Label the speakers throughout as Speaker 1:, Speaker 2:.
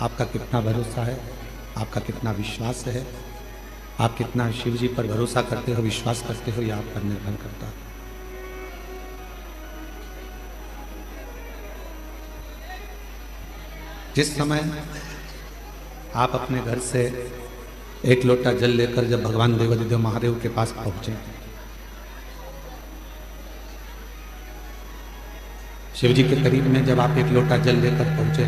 Speaker 1: आपका कितना भरोसा है, आपका कितना विश्वास है, आप कितना शिव जी पर भरोसा करते हो, विश्वास करते हो, यह आप पर निर्भर करता है। जिस समय आप अपने घर से एक लोटा जल लेकर जब भगवान देवाधिदेव महादेव के पास पहुंचे, शिव जी के करीब में जब आप एक लोटा जल लेकर पहुंचे,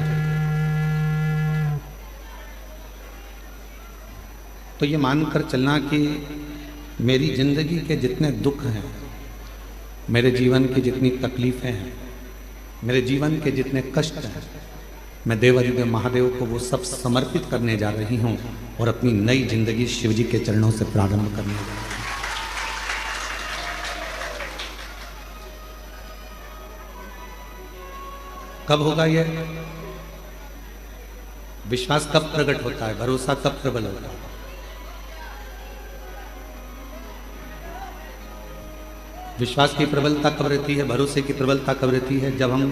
Speaker 1: तो ये मानकर चलना कि मेरी जिंदगी के जितने दुख हैं, मेरे जीवन की जितनी तकलीफें हैं, मेरे जीवन के जितने कष्ट हैं, मैं देवाधिदेव महादेव को वो सब समर्पित करने जा रही हूँ और अपनी नई जिंदगी शिव जी के चरणों से प्रारंभ करने जा रही हूँ। कब होगा ये? विश्वास कब प्रकट होता है, भरोसा कब प्रबल होता है? विश्वास की प्रबलता कब रहती है, भरोसे की प्रबलता कब रहती है? जब हम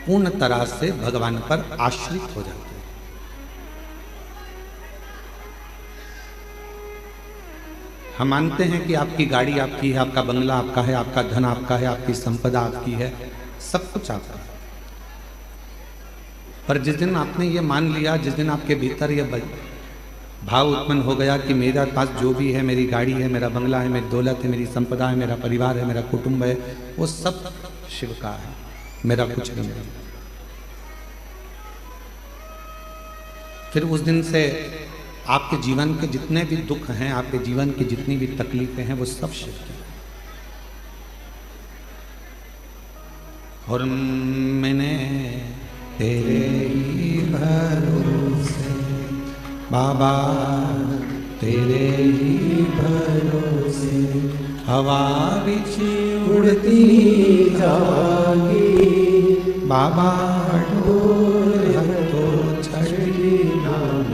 Speaker 1: पूर्ण तरह से भगवान पर आश्रित हो जाते हैं। हम मानते हैं कि आपकी गाड़ी आपकी है, आपका बंगला आपका है, आपका धन आपका है, आपकी संपदा आपकी है, सब कुछ आपका है। पर जिस दिन आपने ये मान लिया, जिस दिन आपके भीतर ये भाव उत्पन्न हो गया कि मेरे पास जो भी है, मेरी गाड़ी है, मेरा बंगला है, मेरी दौलत है, मेरी संपदा है, मेरा परिवार है, मेरा कुटुंब है, वो सब शिव का है, मेरा कुछ नहीं है, फिर उस दिन से आपके जीवन के जितने भी दुख हैं, आपके जीवन की जितनी भी तकलीफें हैं, वो सब शिव की। और मैंने तेरे ही भरोसे बाबा, तेरे ही भरोसे हवा बिच उड़ती जागी बाबा, डोर तो छड़ी नाम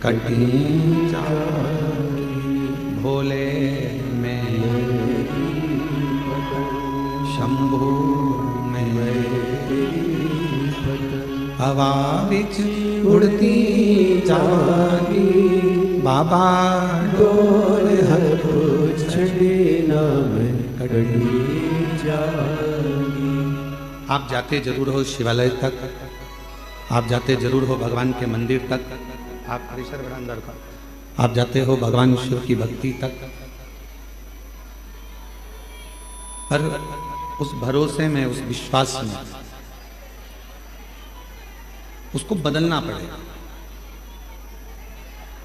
Speaker 1: कटी जागी, भोले में शंभू में हवा बिच उड़ती जागी बाबा, डोर हथो छड़ी नाम कटी जागी। आप जाते जरूर हो शिवालय तक, आप जाते जरूर हो भगवान के मंदिर तक, आप परिसर बड़ा अंदर का, आप जाते हो भगवान शिव की भक्ति तक, पर उस भरोसे में, उस विश्वास में उसको बदलना पड़ेगा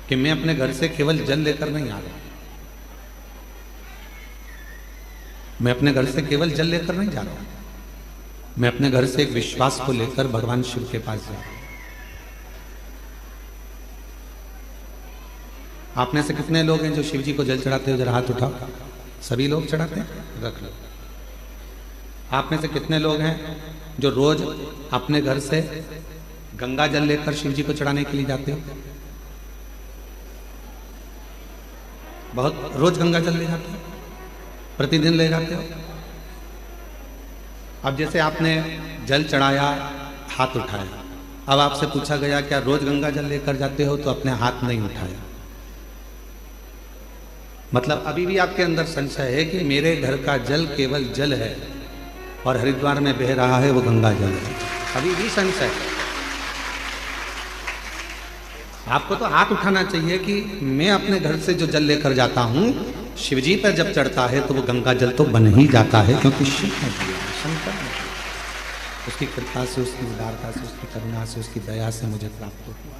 Speaker 1: कि मैं अपने घर से केवल जल लेकर नहीं आ रहा, मैं अपने घर से केवल जल लेकर नहीं जा रहा हूं, मैं अपने घर से एक विश्वास को लेकर भगवान शिव के पास जा रहा हूं। आप में से कितने लोग हैं जो शिव जी को जल चढ़ाते हो? जरा हाथ उठाओ। सभी लोग चढ़ाते हैं? रख लो। आप में से कितने लोग हैं जो रोज अपने घर से गंगा जल लेकर शिव जी को चढ़ाने के लिए जाते हो? बहुत रोज गंगा जल ले जाते हो, प्रतिदिन ले जाते हो। अब जैसे आपने जल चढ़ाया, हाथ उठाया, अब आपसे पूछा गया क्या रोज गंगा जल लेकर जाते हो? तो अपने हाथ नहीं उठाया। मतलब अभी भी आपके अंदर संशय है कि मेरे घर का जल केवल जल है और हरिद्वार में बह रहा है वो गंगा जल है, अभी भी संशय है। आपको तो हाथ उठाना चाहिए कि मैं अपने घर से जो जल लेकर जाता हूँ, शिवजी पर जब चढ़ता है तो वो गंगा जल तो बन ही जाता है, क्योंकि शिव ने दिया है, शंकर ने, उसकी कृपा से, उसकी उदारता से, उसकी करुणा से, उसकी दया से मुझे प्राप्त हुआ।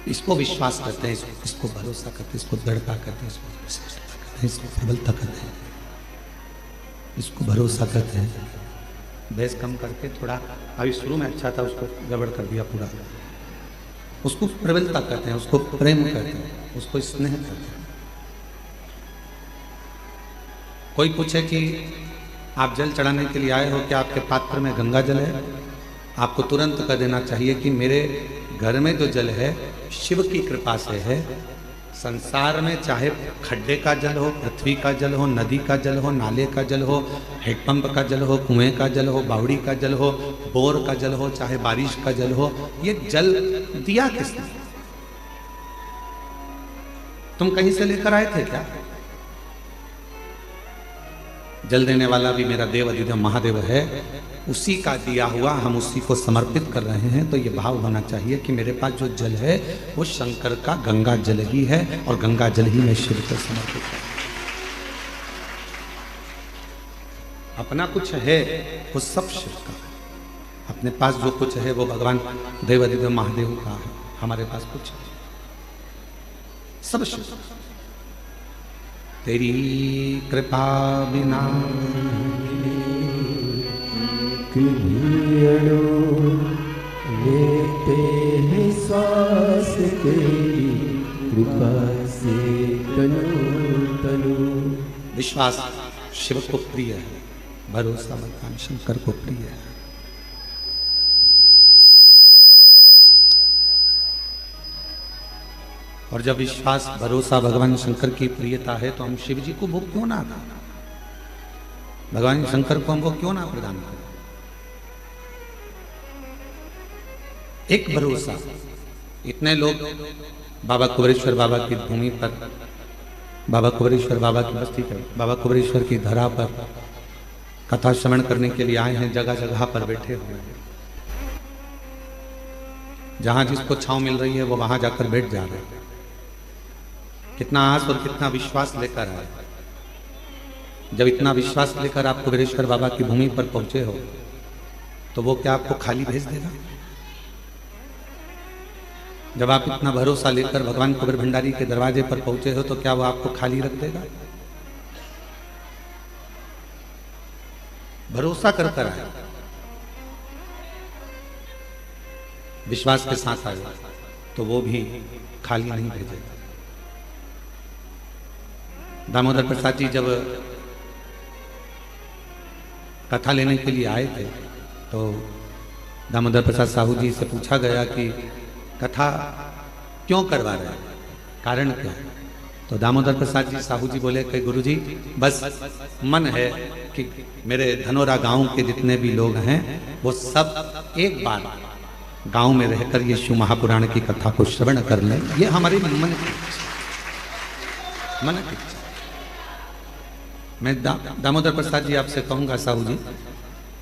Speaker 1: इसको विश्वास करते हैं, इसको भरोसा करते हैं, इसको दृढ़ता करते हैं, इसको विश्वासता करते हैं, इसको प्रबलता करते हैं, इसको भरोसा करते हैं। बेस कम करके थोड़ा, अभी शुरू में अच्छा था, उसको गड़बड़ कर दिया पूरा। उसको प्रबलता करते हैं, उसको प्रेम करते हैं, उसको स्नेह करते हैं। कोई पूछे कि आप जल चढ़ाने के लिए आए हो, क्या आपके पात्र में गंगा जल है? आपको तुरंत कह देना चाहिए कि मेरे घर में जो जल है शिव की कृपा से है, संसार में चाहे खड्डे का जल हो, पृथ्वी का जल हो, नदी का जल हो, नाले का जल हो, हैंडपंप का जल हो, कुएं का जल हो, बावड़ी का जल हो, बोर का जल हो, चाहे बारिश का जल हो, ये जल दिया किसने? तुम कहीं से लेकर आए थे क्या? जल देने वाला भी मेरा देव अधिदेव महादेव है, उसी का दिया हुआ हम उसी को समर्पित कर रहे हैं। तो ये भाव होना चाहिए कि मेरे पास जो जल है वो शंकर का गंगा जल ही है और गंगा जल ही मैं शिव को समर्पित कर। अपना कुछ है वो सब शिव का है, अपने पास जो कुछ है वो भगवान देव अधिदेव महादेव का है। हमारे पास कुछ है सब शिव। तेरी कृपा बिना
Speaker 2: लेते हैं श्वास तेरी कृपा से तनु तनु।
Speaker 1: विश्वास शिव को प्रिय है, भरोसा भगवान शंकर को प्रिय है। और जब विश्वास भरोसा भगवान शंकर की प्रियता है तो हम शिव जी को भोग क्यों ना दें? भगवान शंकर को हमको क्यों ना प्रदान करें? एक भरोसा। इतने लोग बाबा कुबेरेश्वर बाबा की भूमि पर, बाबा कुबेरेश्वर बाबा की बस्ती पर, बाबा कुबेरेश्वर की धरा पर कथा श्रवण करने के लिए आए हैं। जगह जगह पर बैठे हुए हैं, जहां जिसको छांव मिल रही है वो वहां जाकर बैठ जा रहे हैं। कितना आस और कितना विश्वास लेकर आए। जब इतना विश्वास लेकर आप कुबेरेश्वर बाबा की भूमि पर पहुंचे हो तो वो क्या आपको खाली भेज देगा? जब आप इतना भरोसा लेकर भगवान कुबेर भंडारी के दरवाजे पर पहुंचे हो तो क्या वो आपको खाली रख देगा? भरोसा कर कर आए, विश्वास के साथ आए तो वो भी खाली नहीं भेजेगा। दामोदर प्रसाद जी जब कथा लेने के लिए आए थे तो दामोदर प्रसाद साहू जी से पूछा गया कि कथा क्यों करवा रहे हैं, कारण क्या? तो दामोदर प्रसाद जी साहू जी बोले कि गुरुजी बस मन है कि मेरे धनोरा गांव के जितने भी लोग हैं वो सब एक बार गांव में रहकर ये शिव महापुराण की कथा को श्रवण कर लें। ये हमारे मन की इच्छा। मैं दामोदर प्रसाद जी आपसे कहूंगा साहू जी,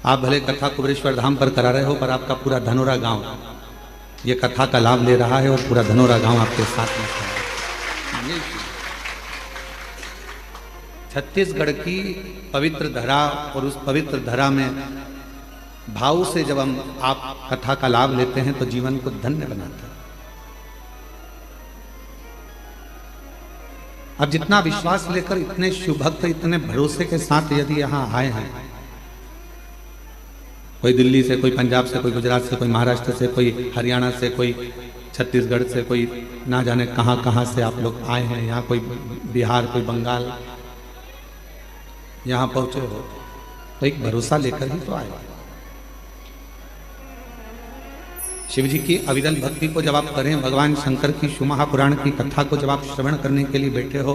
Speaker 1: आप भले कथा कुबेरेश्वर धाम पर करा रहे हो पर आपका पूरा धनोरा गांव ये कथा का लाभ ले रहा है और पूरा धनोरा गांव आपके साथ में है। छत्तीसगढ़ की पवित्र धरा और उस पवित्र धरा में भाव से जब हम आप कथा का लाभ लेते हैं तो जीवन को धन्य बनाते हैं। अब जितना विश्वास लेकर इतने शिव भक्त इतने भरोसे के साथ यदि यहाँ आए हैं, कोई दिल्ली से, कोई पंजाब से, कोई गुजरात से, कोई महाराष्ट्र से, कोई हरियाणा से, कोई छत्तीसगढ़ से, कोई ना जाने कहाँ कहाँ से आप लोग आए हैं यहाँ, कोई बिहार, कोई बंगाल, यहाँ पहुंचे हो तो एक भरोसा लेकर ही तो आए। शिव जी की अविरल भक्ति को जब आप करें, भगवान शंकर की शिव महापुराण की कथा को जब आप श्रवण करने के लिए बैठे हो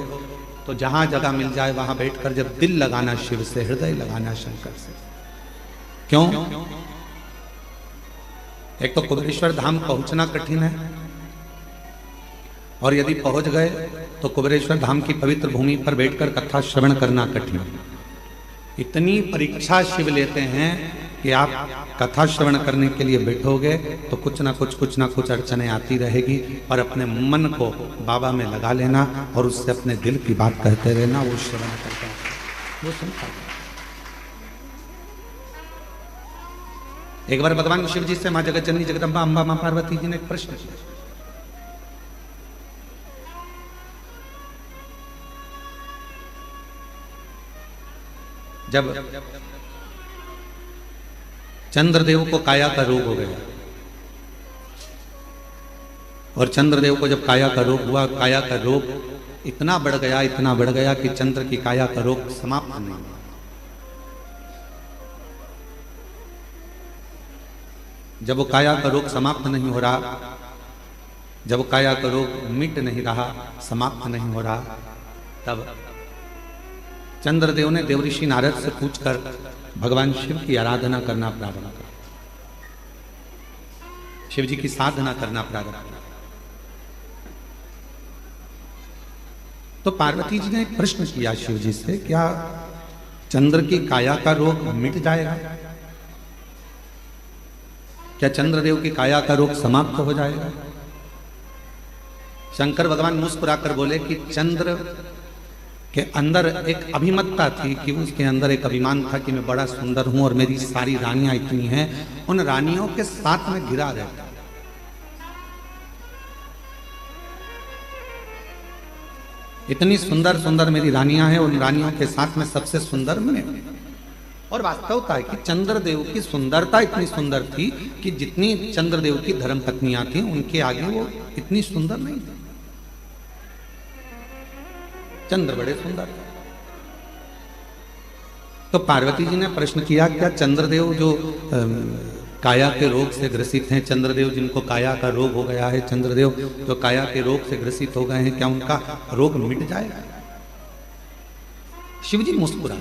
Speaker 1: तो जहां जगह मिल जाए वहां बैठकर जब दिल लगाना शिव से, हृदय लगाना शंकर से। क्यों? एक तो कुबेरेश्वर धाम पहुंचना कठिन है और यदि पहुंच गए तो कुबेरेश्वर धाम की पवित्र भूमि पर बैठकर कथा श्रवण करना कठिन है। इतनी परीक्षा शिव लेते हैं कि आप कथा श्रवण करने के लिए बैठोगे तो कुछ ना कुछ अड़चने आती रहेगी, पर अपने मन को बाबा में लगा लेना और उससे अपने दिल की बात कहते रहना, वो श्रवण करता है, वो सुनता है। एक बार भगवान शिव जी से मां जगत जननी जगदम्बा अम्बा मां पार्वती जी ने एक प्रश्न किया। जब चंद्रदेव को काया का रोग हो गया और चंद्रदेव को जब काया का रोग हुआ, काया का रोग इतना बढ़ गया कि चंद्र की काया का रोग समाप्त नहीं हुआ। जब वो काया का रोग समाप्त नहीं हो रहा जब काया का रोग मिट नहीं रहा, समाप्त नहीं हो रहा, तब चंद्रदेव ने देवऋषि नारद से पूछकर भगवान शिव की आराधना करना प्रारंभ किया, शिव जी की साधना करना प्रारंभ किया। तो पार्वती जी ने एक प्रश्न किया शिव जी से, क्या चंद्र की काया का रोग मिट जाएगा? क्या चंद्रदेव की काया का रोग समाप्त हो जाएगा? शंकर भगवान मुस्कुराकर बोले कि चंद्र के अंदर एक अभिमतता थी, कि उसके अंदर एक अभिमान था कि मैं बड़ा सुंदर हूं और मेरी सारी रानियां इतनी हैं, उन रानियों के साथ में घिरा रहता। इतनी सुंदर सुंदर मेरी रानियां हैं, उन रानियों के साथ में सबसे सुंदर मैं। और वास्तवता है कि चंद्रदेव की सुंदरता इतनी सुंदर थी कि जितनी चंद्रदेव की धर्म पत्नियां थी उनके आगे वो इतनी सुंदर नहीं थी। चंद्र बड़े सुंदर थे। तो पार्वती जी ने प्रश्न किया, क्या चंद्रदेव जो काया के रोग से ग्रसित हैं, चंद्रदेव जिनको काया का रोग हो गया है, चंद्रदेव जो काया के रोग से ग्रसित हो गए हैं, क्या उनका रोग मिट जाएगा? शिव जी मुस्कुरा।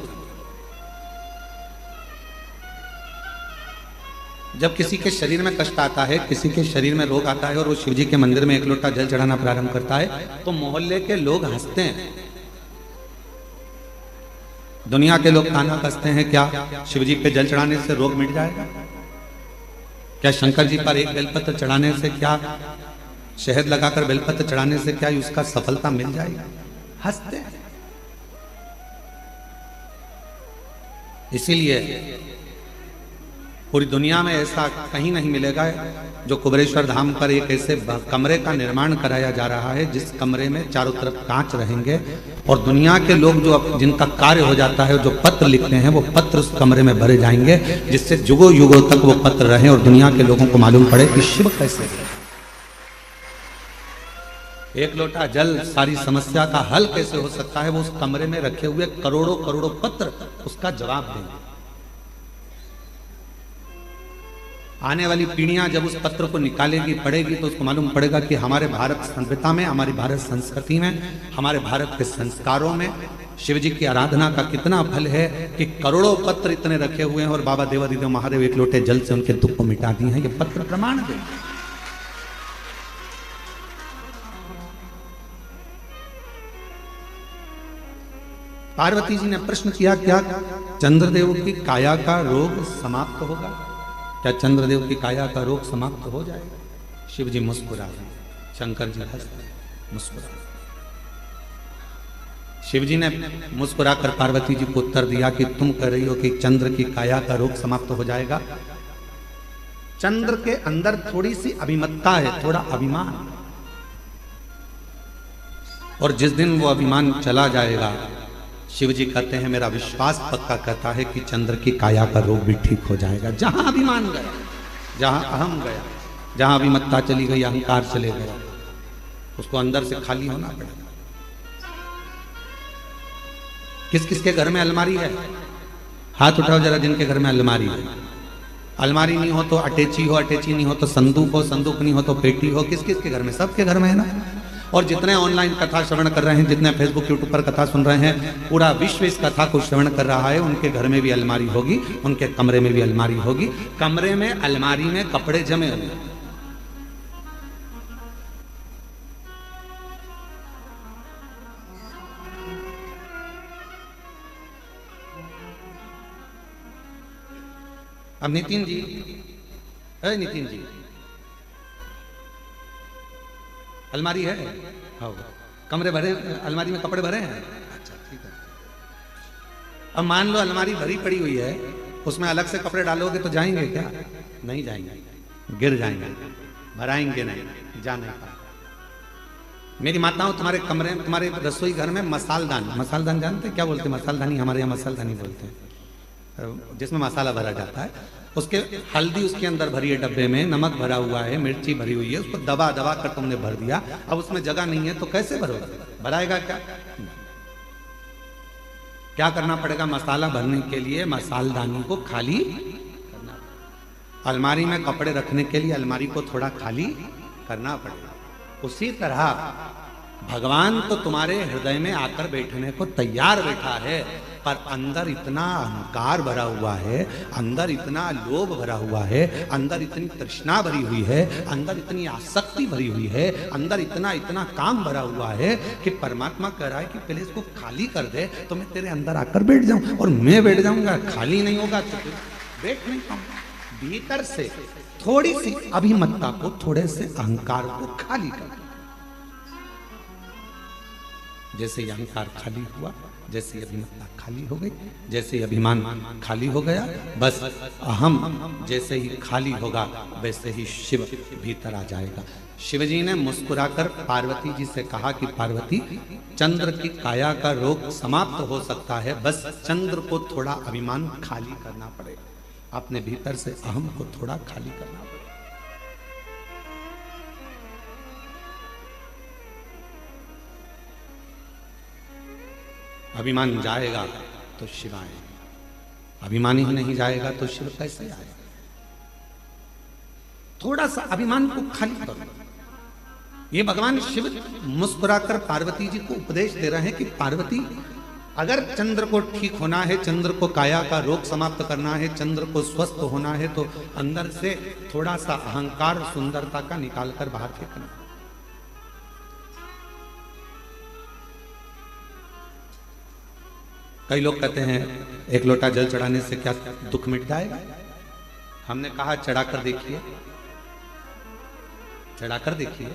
Speaker 1: जब किसी के शरीर में कष्ट आता है, किसी के शरीर में रोग आता है और वो शिव जी के मंदिर में एक लोटा जल चढ़ाना प्रारंभ करता है, तो मोहल्ले के लोग हंसते हैं, दुनिया के लोग ताना कसते हैं, क्या शिव जी पे जल चढ़ाने से रोग मिट जाएगा? क्या शंकर जी पर एक बेलपत्र चढ़ाने से, क्या शहद लगाकर बेलपत्र चढ़ाने से क्या उसका सफलता मिल जाएगी? हंसते हैं। इसीलिए पूरी दुनिया में ऐसा कहीं नहीं मिलेगा जो कुबेरेश्वर धाम पर एक ऐसे कमरे का निर्माण कराया जा रहा है जिस कमरे में चारों तरफ कांच रहेंगे और दुनिया के लोग जो जिनका कार्य हो जाता है, जो पत्र लिखते हैं, वो पत्र उस कमरे में भरे जाएंगे, जिससे युगों युगों तक वो पत्र रहे और दुनिया के लोगों को मालूम पड़े कि शिव कैसे है। एक लोटा जल सारी समस्या का हल कैसे हो सकता है, वो उस कमरे में रखे हुए करोड़ों करोड़ों पत्र उसका जवाब देंगे। आने वाली पीढ़ियां जब उस पत्र को निकालेगी, पढ़ेगी, तो उसको मालूम पड़ेगा कि हमारे भारत सभ्यता में, हमारी भारत संस्कृति में, हमारे भारत के संस्कारों में शिव जी की आराधना का कितना फल है कि करोड़ों पत्र इतने रखे हुए हैं और बाबा देवादिदेव महादेव एक लोटे जल से उनके दुख को मिटा दिए हैं। ये पत्र प्रमाण दे। पार्वती जी ने प्रश्न किया, क्या चंद्रदेव की काया का रोग समाप्त होगा? क्या चंद्रदेव की काया का रोग समाप्त हो जाएगा? शिव जी मुस्कुरा रहे, शंकर जी हंस रहे, मुस्कुरा। शिव जी ने मुस्कुराकर पार्वती जी को उत्तर दिया कि तुम कह रही हो कि चंद्र की काया का रोग समाप्त हो जाएगा। चंद्र के अंदर थोड़ी सी अभिमतता है, थोड़ा अभिमान, और जिस दिन वो अभिमान चला जाएगा, शिव जी कहते हैं मेरा विश्वास पक्का कहता है कि चंद्र की काया का रोग भी ठीक हो जाएगा। जहां अभिमान गया, जहां अहम गया, जहां अभिमत्ता चली गई, अहंकार चले गया, उसको अंदर से खाली होना पड़ेगा। किस किस के घर में अलमारी है? हाथ उठाओ जरा जिनके घर में अलमारी है। अलमारी नहीं हो तो अटैची हो, अटैची नहीं हो तो संदूक हो, संदूक नहीं हो तो पेटी हो। किस किस के घर में? सबके घर में है ना। और जितने ऑनलाइन कथा श्रवण कर रहे हैं, जितने फेसबुक यूट्यूब पर कथा सुन रहे हैं, पूरा विश्व इस कथा को श्रवण कर रहा है। उनके घर में भी अलमारी होगी, उनके कमरे में भी अलमारी होगी। कमरे में अलमारी में कपड़े जमे हुए, अब नितिन जी, अरे नितिन जी, अलमारी है? हाँ, कमरे भरे, अलमारी में कपड़े भरे हैं? अच्छा ठीक है। अब मान लो अलमारी भरी पड़ी हुई है, उसमें अलग से कपड़े डालोगे तो जाएंगे क्या? नहीं जाएंगे, गिर जाएंगे, भराएंगे नहीं, जा नहीं पाएंगे। मेरी माताओं, तुम्हारे कमरे, तुम्हारे रसोई घर में मसालदान, मसालदान जानते क्या बोलते हैं? मसालदानी, हमारे यहाँ मसालदानी बोलते हैं, जिसमें मसाला भरा जाता है। उसके हल्दी उसके अंदर भरी है डब्बे में, नमक भरा हुआ है, मिर्ची भरी हुई है, उसको दबा दबा कर तुमने भर दिया। अब उसमें जगह नहीं है तो कैसे भरोगे? भराएगा क्या? क्या करना पड़ेगा? मसाला भरने के लिए मसालदानी को खाली करना पड़ेगा। अलमारी में कपड़े रखने के लिए अलमारी को थोड़ा खाली करना पड़ेगा। उसी तरह भगवान तो तुम्हारे हृदय में आकर बैठने को तैयार बैठा है, पर अंदर इतना अहंकार भरा हुआ है, अंदर इतना लोभ भरा हुआ है, अंदर इतनी तृष्णा भरी हुई है, अंदर इतनी आसक्ति भरी हुई है, अंदर इतना इतना काम भरा हुआ है कि परमात्मा कह रहा है कि पहले इसको खाली कर दे तो मैं तेरे अंदर आकर बैठ जाऊं, और मैं बैठ जाऊंगा, खाली नहीं होगा तो बैठ नहीं पाऊंगा। भीतर से थोड़ी सी अभिमत्ता को, थोड़े से अहंकार को खाली कर। जैसे ही अहंकार खाली हुआ, जैसे अभिमत्ता खाली हो गई, जैसे अभिमान खाली हो गया, बस अहम जैसे ही खाली होगा वैसे ही शिव भीतर आ जाएगा। शिव जी ने मुस्कुराकर पार्वती जी से कहा कि पार्वती, चंद्र की काया का रोग समाप्त हो सकता है, बस चंद्र को थोड़ा अभिमान खाली करना पड़ेगा, अपने भीतर से अहम को थोड़ा खाली करना पड़ेगा। अभिमान जाएगा तो शिव आएगा, अभिमान ही नहीं जाएगा तो शिव कैसे आएगा? थोड़ा सा अभिमान को खाली करो। ये भगवान शिव मुस्कुराकर पार्वती जी को उपदेश दे रहे हैं कि पार्वती, अगर चंद्र को ठीक होना है, चंद्र को काया का रोग समाप्त करना है, चंद्र को स्वस्थ होना है, तो अंदर से थोड़ा सा अहंकार सुंदरता का निकालकर बाहर फेंकना। कई लोग कहते हैं एक लोटा जल चढ़ाने से क्या दुख मिट जाएगा? हमने कहा चढ़ाकर देखिए, चढ़ाकर देखिए।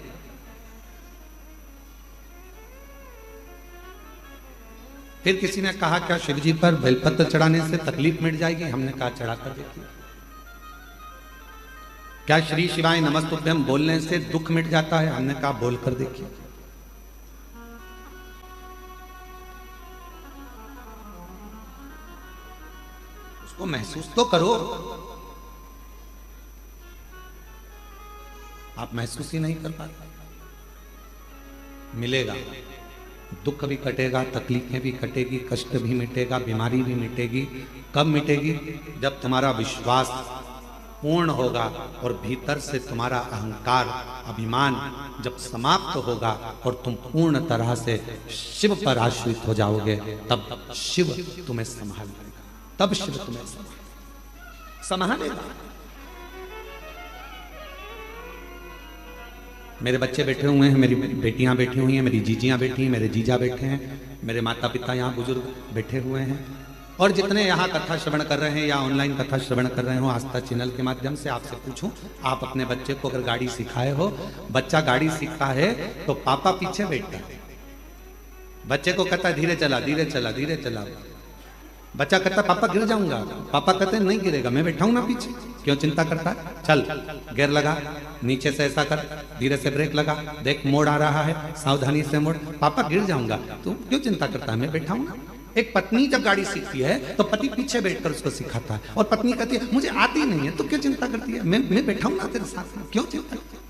Speaker 1: फिर किसी ने कहा क्या शिव जी पर बेलपत्र चढ़ाने से तकलीफ मिट जाएगी? हमने कहा चढ़ाकर देखिए। क्या श्री शिवाय नमस्तुभ्यम बोलने से दुख मिट जाता है? हमने कहा बोलकर देखिए। उसको महसूस तो करो। आप महसूस ही नहीं कर पाते। मिलेगा, दुख भी कटेगा, तकलीफें भी कटेगी, कष्ट भी मिटेगा, बीमारी भी मिटेगी। कब मिटेगी? जब तुम्हारा विश्वास पूर्ण होगा और भीतर से तुम्हारा अहंकार, अभिमान जब समाप्त होगा और तुम पूर्ण तरह से शिव पर आश्रित हो जाओगे, तब शिव तुम्हें संभालेगा, तब शिव तुम्हें संभालेगा। मेरे बच्चे बैठे हुए हैं, मेरी बेटियां बैठी हुई हैं, मेरी जीजियां बैठी हैं, मेरे जीजा बैठे हैं, मेरे माता पिता यहाँ बुजुर्ग बैठे हुए हैं, और जितने यहाँ कथा श्रवण कर रहे हैं या ऑनलाइन कथा श्रवण कर रहे हो आस्था चैनल के माध्यम से, आपसे पूछूं, आप अपने बच्चे को अगर गाड़ी सिखाए हो, बच्चा गाड़ी सीखता है तो पापा पीछे बैठता है, बच्चे को कहता है धीरे चला, धीरे चला, धीरे चला। बच्चा कहता पापा गिर जाऊंगा, पापा कहते हैं नहीं गिरेगा, मैं बैठा हूं ना पीछे, क्यों चिंता करता है? चल गियर लगा, नीचे से ऐसा कर, धीरे से ब्रेक लगा, देख मोड़ आ रहा है, सावधानी से मोड़। पापा गिर जाऊंगा, तू क्यों चिंता करता है, मैं बैठा हूं ना। एक पत्नी जब गाड़ी सीखती है तो पति पीछे बैठकर उसको सिखाता है, और पत्नी कहती है मुझे आती नहीं है, तो क्यों चिंता करती है, मैं बैठा हूं ना तेरे साथ में, क्यों चिंता करती है?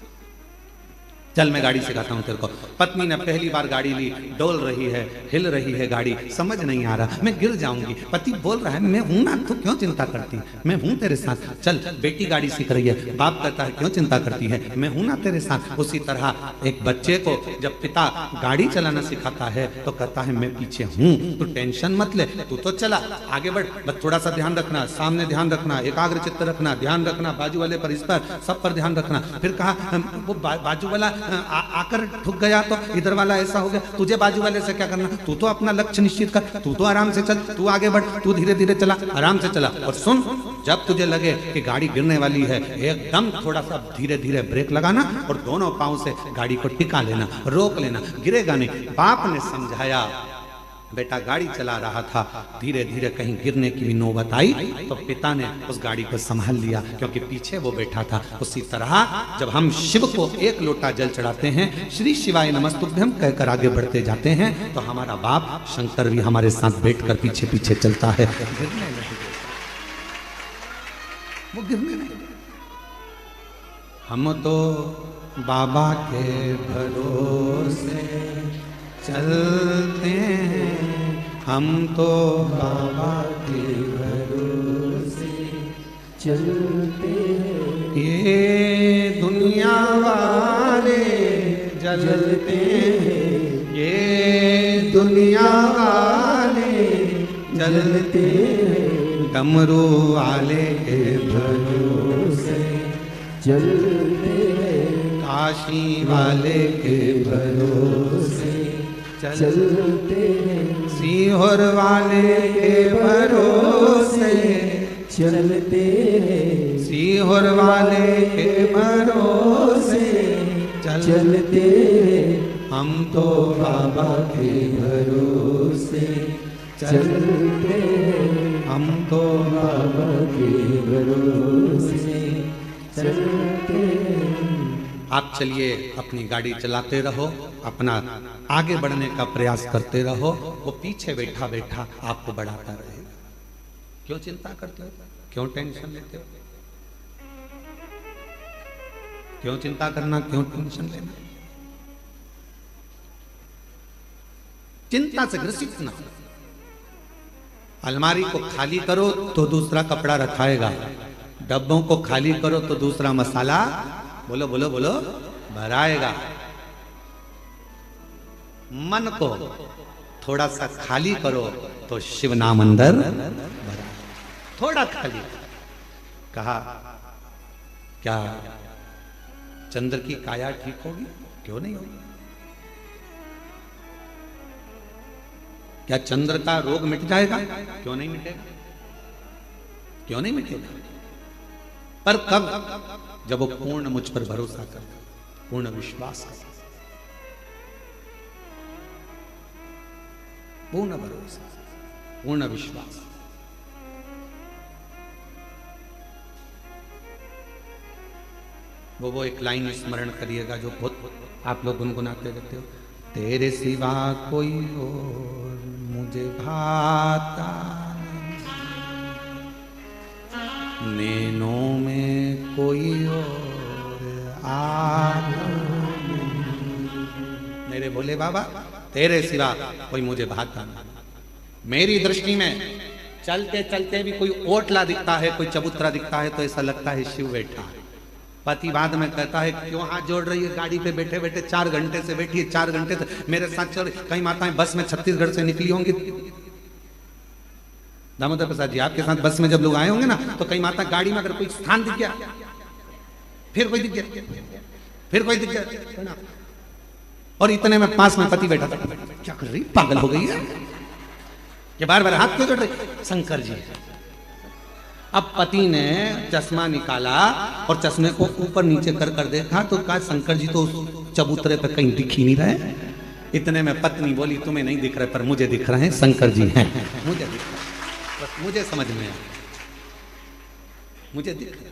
Speaker 1: चल मैं गाड़ी सिखाता हूं तेरे को। पत्नी ने पहली बार गाड़ी ली, डोल रही है, हिल रही है गाड़ी, समझ नहीं आ रहा, मैं गिर जाऊंगी। पति बोल रहा है मैं हूं ना, तो क्यों चिंता करती, मैं हूं तेरे साथ। चल बेटी गाड़ी सीख रही है, बाप कहता है क्यों चिंता करती है, मैं हूं ना तेरे साथ। उसी तरह एक बच्चे को जब पिता गाड़ी चलाना सिखाता है तो कहता है मैं पीछे हूं, तू टेंशन मत ले, तू तो चला, आगे बढ़, बस थोड़ा सा ध्यान रखना, सामने ध्यान रखना, एकाग्र चित्त रखना, ध्यान रखना, बाजू वाले पर, इस पर, सब पर ध्यान रखना। फिर कहा वो बाजू वाला आकर ठुक गया तो इधर वाला ऐसा हो गया, तुझे बाजू वाले से क्या करना, तू तो अपना लक्ष्य निश्चित कर, तू तो आराम से चल, तू आगे बढ़, तू धीरे धीरे चला, आराम से चला। और सुन, जब तुझे लगे कि गाड़ी गिरने वाली है, एकदम थोड़ा सा धीरे धीरे ब्रेक लगाना और दोनों पांव से गाड़ी को टिका लेना, रोक लेना, गिरेगा नहीं। बाप ने समझाया, बेटा गाड़ी चला रहा था, धीरे धीरे कहीं गिरने की भी नौबत आई तो पिता ने उस गाड़ी को संभाल लिया, क्योंकि पीछे वो बैठा था। उसी तरह जब हम शिव को एक लोटा जल चढ़ाते हैं, श्री शिवाय नमस्तुभ्यम कहकर आगे बढ़ते जाते हैं, तो हमारा बाप शंकर भी हमारे साथ बैठकर पीछे पीछे चलता है। वो गिरने नहीं। हम तो बाबा के भरोसे चलते हैं, हम तो बाबा के भरोसे चलते हैं। ये दुनिया वाले जलते हैं, ये दुनिया वाले जलते हैं, डमरू वाले के भरोसे
Speaker 2: चलते हैं,
Speaker 1: काशी वाले के भरोसे
Speaker 2: चलते हैं,
Speaker 1: सीहोर वाले के भरोसे
Speaker 2: चलते हैं,
Speaker 1: सीहोर वाले के भरोसे
Speaker 2: चलते हैं,
Speaker 1: हम तो बाबा के भरोसे
Speaker 2: चलते हैं,
Speaker 1: हम तो
Speaker 2: बाबा के भरोसे चलते हैं।
Speaker 1: आप चलिए अपनी गाड़ी चलाते रहो, अपना आगे बढ़ने का प्रयास करते रहो, वो पीछे बैठा बैठा आपको बढ़ाता रहेगा। क्यों चिंता करते हो? क्यों टेंशन लेते हो? क्यों चिंता करना, क्यों टेंशन लेना? चिंता से ग्रसित ना हो। अलमारी को खाली करो तो दूसरा कपड़ा रखाएगा, डब्बों को खाली करो तो दूसरा मसाला बोलो बोलो बोलो भराएगा। मन को थोड़ा सा खाली करो तो शिव नाम अंदर भरा। थोड़ा खाली कहा, क्या चंद्र की काया ठीक होगी? क्यों नहीं होगी? क्या चंद्र का रोग मिट जाएगा? क्यों नहीं मिटेगा? क्यों नहीं मिटेगा? पर कब? जब वो पूर्ण मुझ पर भरोसा कर, पूर्ण विश्वास कर, पूर्ण भरोसा, पूर्ण विश्वास। वो एक लाइन स्मरण करिएगा जो बहुत आप लोग गुनगुनाते रहते हो। तेरे सिवा कोई और मुझे भाता नहीं, नैनों में कोई और आता नहीं। मेरे भोले बाबा तेरे सिवा कोई मुझे भाता नहीं। मेरी दृष्टि में चलते चलते भी कोई ओटला दिखता है, कोई चबूतरा दिखता है तो ऐसा लगता है शिव बैठा है। पति बाद में कहता है क्यों हाथ जोड़ रही है? गाड़ी पे बैठे बैठे 4 घंटे से बैठी है, 4 घंटे से मेरे साथ चल। कई माताएं बस में छत्तीसगढ़ से निकली होंगी, दामोदर प्रसाद जी आपके साथ बस में जब लोग आए होंगे ना, तो कई माता गाड़ी में अगर कोई स्थान दिख गया, फिर कोई दिख गया, फिर कोई दिख गया, और इतने में पास में पति बैठा था। क्या कर रही, पागल हो गई है? ये बार बार हाथ क्यों जोड़ रही? शंकर जी। अब पति ने चश्मा निकाला और चश्मे को ऊपर नीचे कर कर देखा तो कहा शंकर जी तो चबूतरे पर कहीं दिख ही नहीं रहे। इतने में पत्नी बोली तुम्हें नहीं दिख रहे पर मुझे दिख रहे हैं, शंकर जी हैं, मुझे दिख रहे, बस मुझे समझ में आया, मुझे दिख रहा।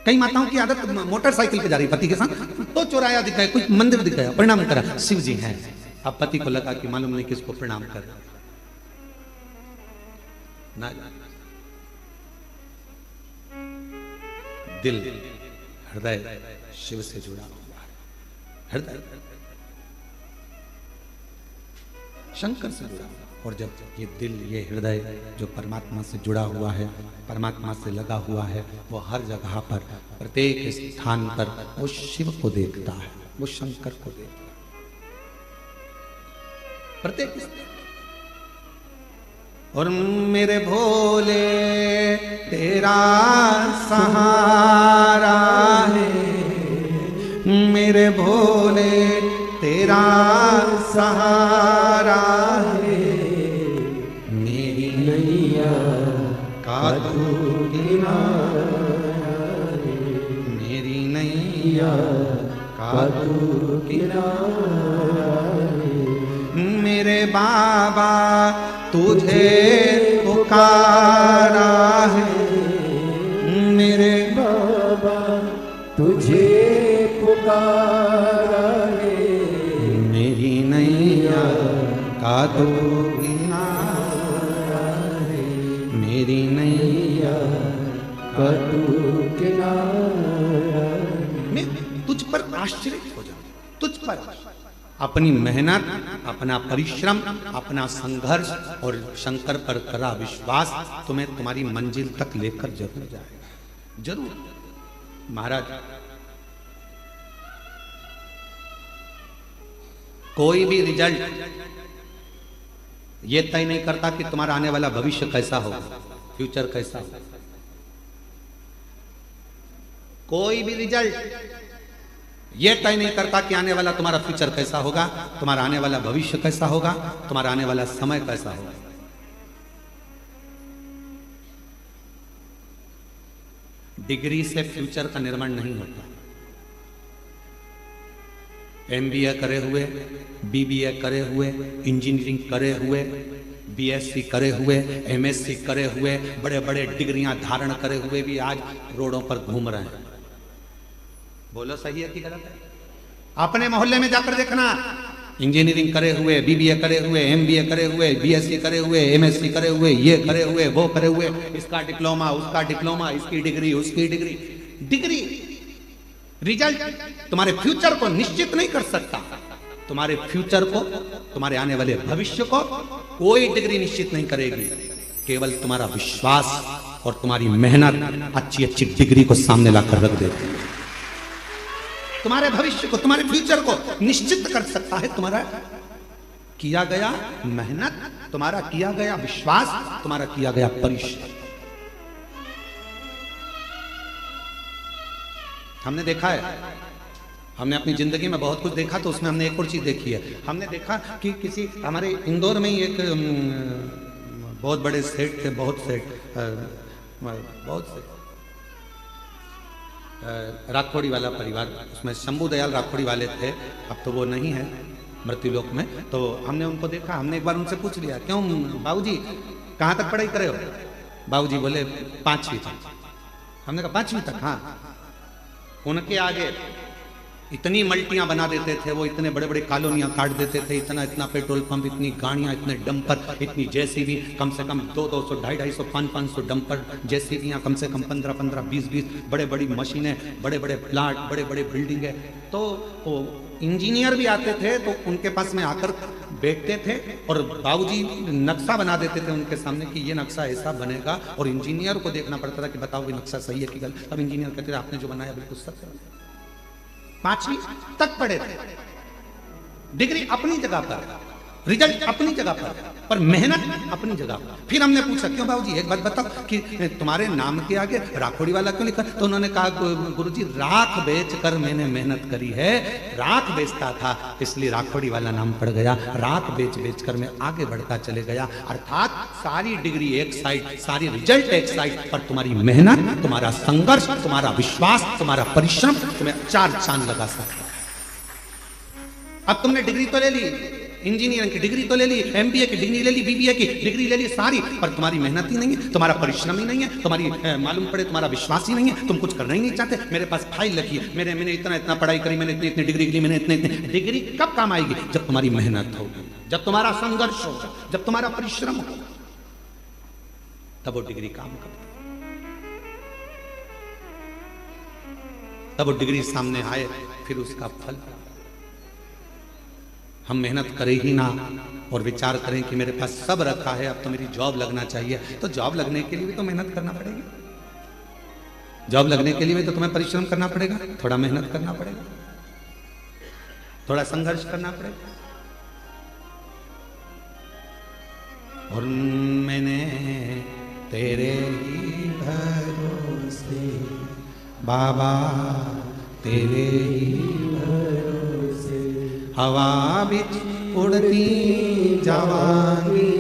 Speaker 1: कई माताओं की आदत मोटरसाइकिल पे जा रही पति के साथ, तो चौराया दिख गया, कुछ मंदिर दिख गया, प्रणाम करा, शिव जी हैं। अब पति को लगा कि मालूम नहीं किसको प्रणाम कर ना। दिल हृदय शिव से जुड़ा हुआ है, हृदय शंकर से जुड़ा हुआ। और जब ये दिल, ये हृदय जो परमात्मा से जुड़ा हुआ है, परमात्मा से लगा हुआ है, वो हर जगह पर, प्रत्येक स्थान पर वो शिव को देखता है, वो शंकर को देखता है प्रत्येक। और मेरे भोले तेरा सहारा है, मेरे भोले तेरा सहारा है, मेरी नैया का तू किनारा है, मेरी नैया का तू किनारा है, मेरे बाबा तुझे पुकारा है, मेरे
Speaker 2: बाबा तुझे पुकारा है,
Speaker 1: मेरी नैया का तू किनारा है, मेरी नैया
Speaker 2: का तू किनारा है।
Speaker 1: मैं तुझ पर आश्चर्य हो जाऊं, तुझ पर अपनी मेहनत, अपना परिश्रम, अपना संघर्ष और शंकर पर करा विश्वास तुम्हें तुम्हारी मंजिल तक लेकर जरूर जाएगा, जरूर। महाराज कोई भी रिजल्ट ये तय नहीं करता कि तुम्हारा आने वाला भविष्य कैसा हो, फ्यूचर कैसा हो। कोई भी रिजल्ट ये तय नहीं करता कि आने वाला तुम्हारा फ्यूचर कैसा होगा, तुम्हारा आने वाला भविष्य कैसा होगा, तुम्हारा आने वाला समय कैसा होगा। डिग्री से फ्यूचर का निर्माण नहीं होता। MBA करे हुए, BBA करे हुए, इंजीनियरिंग करे हुए, BSc करे हुए, MSc करे हुए, बड़े बड़े डिग्रियां धारण करे हुए भी आज रोडों पर घूम रहे हैं। बोलो सही है कि गलत है? अपने मोहल्ले में जाकर देखना, इंजीनियरिंग करे हुए, BBA करे हुए, MBA करे हुए, BSc करे हुए, MSc करे हुए, ये करे हुए, वो करे हुए, इसका डिप्लोमा, उसका डिप्लोमा, इसकी डिग्री, उसकी डिग्री। डिग्री रिजल्ट तुम्हारे फ्यूचर को निश्चित नहीं कर सकता। तुम्हारे फ्यूचर को, तुम्हारे आने वाले भविष्य को कोई डिग्री निश्चित नहीं करेगी। केवल तुम्हारा विश्वास और तुम्हारी मेहनत अच्छी अच्छी डिग्री को सामने लाकर रख देती है। तुम्हारे भविष्य को, तुम्हारे फ्यूचर को निश्चित कर सकता है तुम्हारा किया गया मेहनत, तुम्हारा किया गया विश्वास, तुम्हारा किया गया परिश्रम। हमने देखा है, हमने अपनी जिंदगी में बहुत कुछ देखा, तो उसमें हमने एक और चीज देखी है। हमने देखा कि किसी हमारे इंदौर में ही एक बहुत बड़े सेठ थे, बहुत से राठौड़ी वाला परिवार, उसमें शंभू दयाल राठौड़ी वाले थे। अब तो वो नहीं है मृत्युलोक में। तो हमने उनको देखा, हमने एक बार उनसे पूछ लिया, क्यों बाबूजी कहाँ तक पढ़ाई करे हो? बाबूजी बोले 5वीं तक। हमने कहा 5वीं तक? हाँ। उनके आगे इतनी मल्टियां बना देते थे वो, इतने बड़े बड़े कॉलोनियां काट देते थे, इतना इतना पेट्रोल पंप, इतनी गाड़ियां, इतने डंपर, इतनी जेसीबी, कम से कम 200, 250, 500 डंपर, जेसीबियां कम से कम 15, 20, बड़े बड़ी मशीनें, बड़े बड़े प्लांट, बड़े बड़े बिल्डिंगें। तो वो इंजीनियर भी आते थे तो उनके पास में आकर बैठते थे और बाबूजी नक्शा बना देते थे उनके सामने कि ये नक्शा ऐसा बनेगा, और इंजीनियर को देखना पड़ता था कि बताओ ये नक्शा सही है कि गलत। तब इंजीनियर कहते थे आपने जो बनाया बिल्कुल सच है। 5वीं तक पढ़े थे, डिग्री अपनी जगह पर, रिजल्ट अपनी जगह पर मेहनत अपनी जगह पर। फिर हमने पूछा, क्यों बाबूजी एक बात बताओ कि तुम्हारे नाम के आगे राठौड़ी वाला क्यों लिखा? तो उन्होंने कहा गुरुजी राख बेचकर मैंने मेहनत करी है, राख बेचता था इसलिए राठौड़ी वाला नाम पड़ गया, राख बेच कर मैं आगे बढ़ता चले गया। अर्थात सारी डिग्री एक साइड, सारी रिजल्ट एक साइड, पर तुम्हारी मेहनत, तुम्हारा संघर्ष, तुम्हारा विश्वास, तुम्हारा परिश्रम तुम्हें 4 चांद लगा सकता है। अब तुमने डिग्री तो ले ली, इंजीनियरिंग की डिग्री तो ले ली, MBA की डिग्री ले ली, BBA की डिग्री ले ली सारी, पर तुम्हारी मेहनत ही नहीं है, तुम्हारा परिश्रम ही नहीं है, तुम्हारी मालूम पड़े तुम्हारा विश्वास ही नहीं है, तुम कुछ करना ही नहीं चाहते। मेरे पास फाइल रखी है, मैंने इतना पढ़ाई करी, मैंने इतनी डिग्री ली, मैंने इतने डिग्री कब काम आएगी? जब तुम्हारी मेहनत होगी, जब तुम्हारा संघर्ष होगा, जब तुम्हारा परिश्रम होगा, तब वो डिग्री काम करती, तब वो डिग्री सामने आए, फिर उसका फल। हम मेहनत करें ही ना और विचार करें कि मेरे पास सब रखा है, अब तो मेरी जॉब लगना चाहिए, तो जॉब लगने के लिए भी तो मेहनत करना पड़ेगी। जॉब लगने के लिए भी तो तुम्हें परिश्रम करना पड़ेगा, थोड़ा मेहनत करना पड़ेगा, थोड़ा संघर्ष करना पड़ेगा। और मैंने तेरे ही भरोसे बाबा, तेरे ही भरोसे हवा बिच उड़ती जावांगी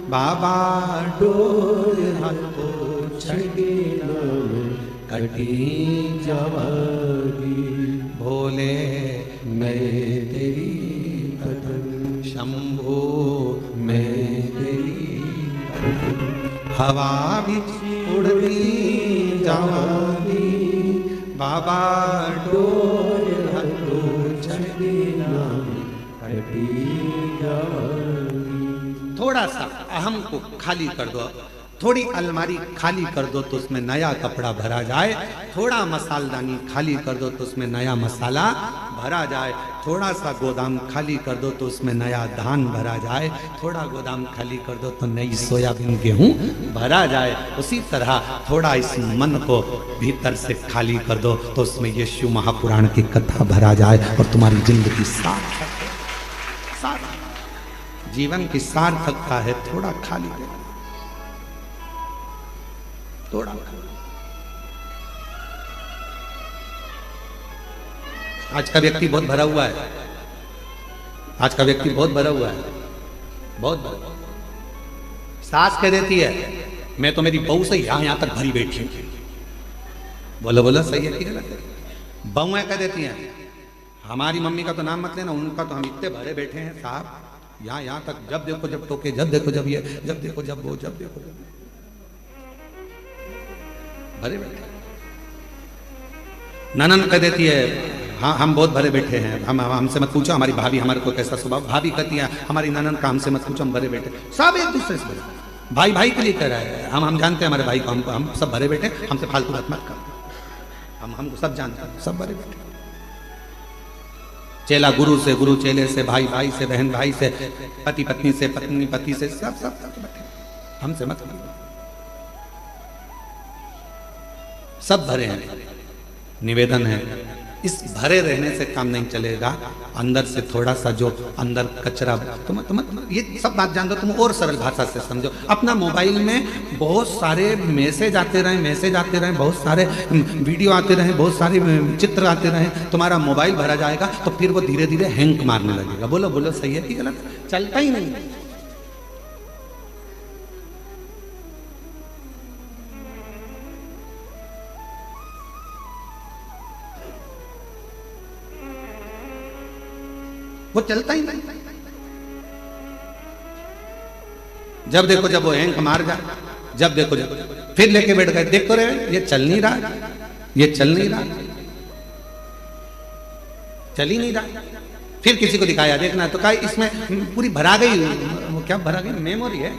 Speaker 1: बाबा, डोर हाथो छड़ी कटी जावांगी। भोले मैं तेरी कदम, शंभो मैं तेरी कदम, हवा बिच उड़ती जावांगी बाबा, डोर हाथो थोड़ा सा अहम को खाली कर दो, थोड़ी अलमारी खाली कर दो तो उसमें नया कपड़ा भरा जाए, थोड़ा मसालदानी खाली कर दो तो उसमें नया मसाला भरा जाए, थोड़ा सा गोदाम खाली कर दो तो उसमें नया धान भरा जाए, थोड़ा गोदाम खाली कर दो तो नई सोयाबीन गेहूं भरा जाए। उसी तरह थोड़ा इस मन को भीतर से खाली कर दो तो उसमें यीशु महापुराण की कथा भरा जाए और तुम्हारी जिंदगी साफ है। जीवन की सार्थकता है थोड़ा खाली देना, थोड़ा। आज का व्यक्ति बहुत भरा हुआ है, आज का व्यक्ति बहुत भरा हुआ है, बहुत भरा। सास कह देती है मैं तो मेरी बहू से यहां तक भरी बैठी हूं। बोलो बोलो, सही है कि गलत है? बहुएं कह देती हैं हमारी मम्मी का तो नाम मत लेना, उनका तो हम इतने भरे बैठे हैं साहब, यहाँ तक, जब देखो जब टोके, जब देखो जब ये, जब देखो जब वो, जब देखो जब भरे बैठे। ननन कह देती है हाँ हम बहुत भरे बैठे हैं, हम हमसे मत पूछो हमारी भाभी हमारे को कैसा स्वभाव। भाभी कहती है हमारी ननन का हमसे मत पूछो हम भरे बैठे। सब एक दूसरे से भरे, भाई भाई के लिए कह रहा है, हम जानते हैं हमारे भाई को, हम सब भरे बैठे, हमसे फालतू बात मत कर, हमको सब जानते हैं, सब भरे बैठे। चेला गुरु से, गुरु चेले से, भाई भाई से, बहन भाई से, पति पत्नी से, पत्नी पति से, सब सब बैठे, हमसे मत करो। सब भरे हैं। निवेदन है इस भरे रहने से काम नहीं चलेगा, अंदर से थोड़ा सा जो अंदर कचरा, तुम ये सब बात जान दो, तुम और सरल भाषा से समझो। अपना मोबाइल में बहुत सारे मैसेज आते रहे, बहुत सारे वीडियो आते रहे, बहुत सारे चित्र आते रहे, तुम्हारा मोबाइल भरा जाएगा तो फिर वो धीरे धीरे हैंग मारने लगेगा। बोलो बोलो, सही है कि गलत? चलता ही नहीं। वो चलता ही नहीं। जब देखो जब वो हैंग मार जाए, जब देखो जब, फिर लेके बैठ गए, देख तो रहे ये चल नहीं रहा, ये चल नहीं रहा, चल ही नहीं रहा। फिर किसी को दिखाया, देखना तो कहा इसमें पूरी भरा गई, वो क्या भरा गई? मेमोरी है,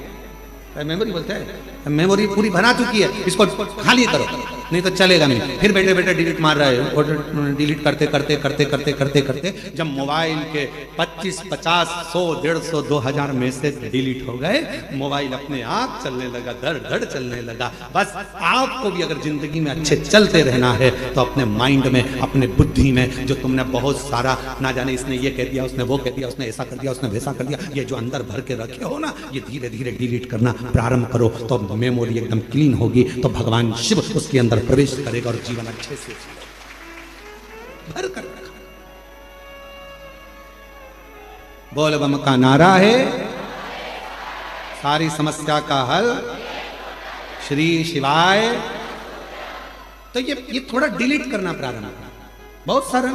Speaker 1: मेमोरी बोलते हैं, मेमोरी पूरी भरा चुकी है, इसको खाली करो नहीं तो चलेगा नहीं। फिर बैठे बैठे डिलीट मार रहे हो, और डिलीट करते करते करते करते करते करते जब मोबाइल के 25, 50, 100, 150, 2000 मैसेज डिलीट हो गए, मोबाइल अपने आप चलने लगा, धड़ धड़ चलने लगा। बस आपको भी अगर जिंदगी में अच्छे चलते रहना है तो अपने माइंड में, अपने बुद्धि में जो तुमने बहुत सारा ना जाने इसने ये कह दिया, उसने वो कह दिया, उसने ऐसा कर दिया, उसने वैसा कर दिया, ये जो अंदर भर के रखे हो ना, ये धीरे धीरे डिलीट करना प्रारंभ करो तो मेमोरी एकदम क्लीन होगी, तो भगवान शिव उसके अंदर प्रवेश करेगा और जीवन अच्छे से भर कर रखा। बोल बम का नारा है, सारी समस्या का हल श्री शिवाय। तो ये थोड़ा डिलीट करना प्रारंभ करना, बहुत सारा।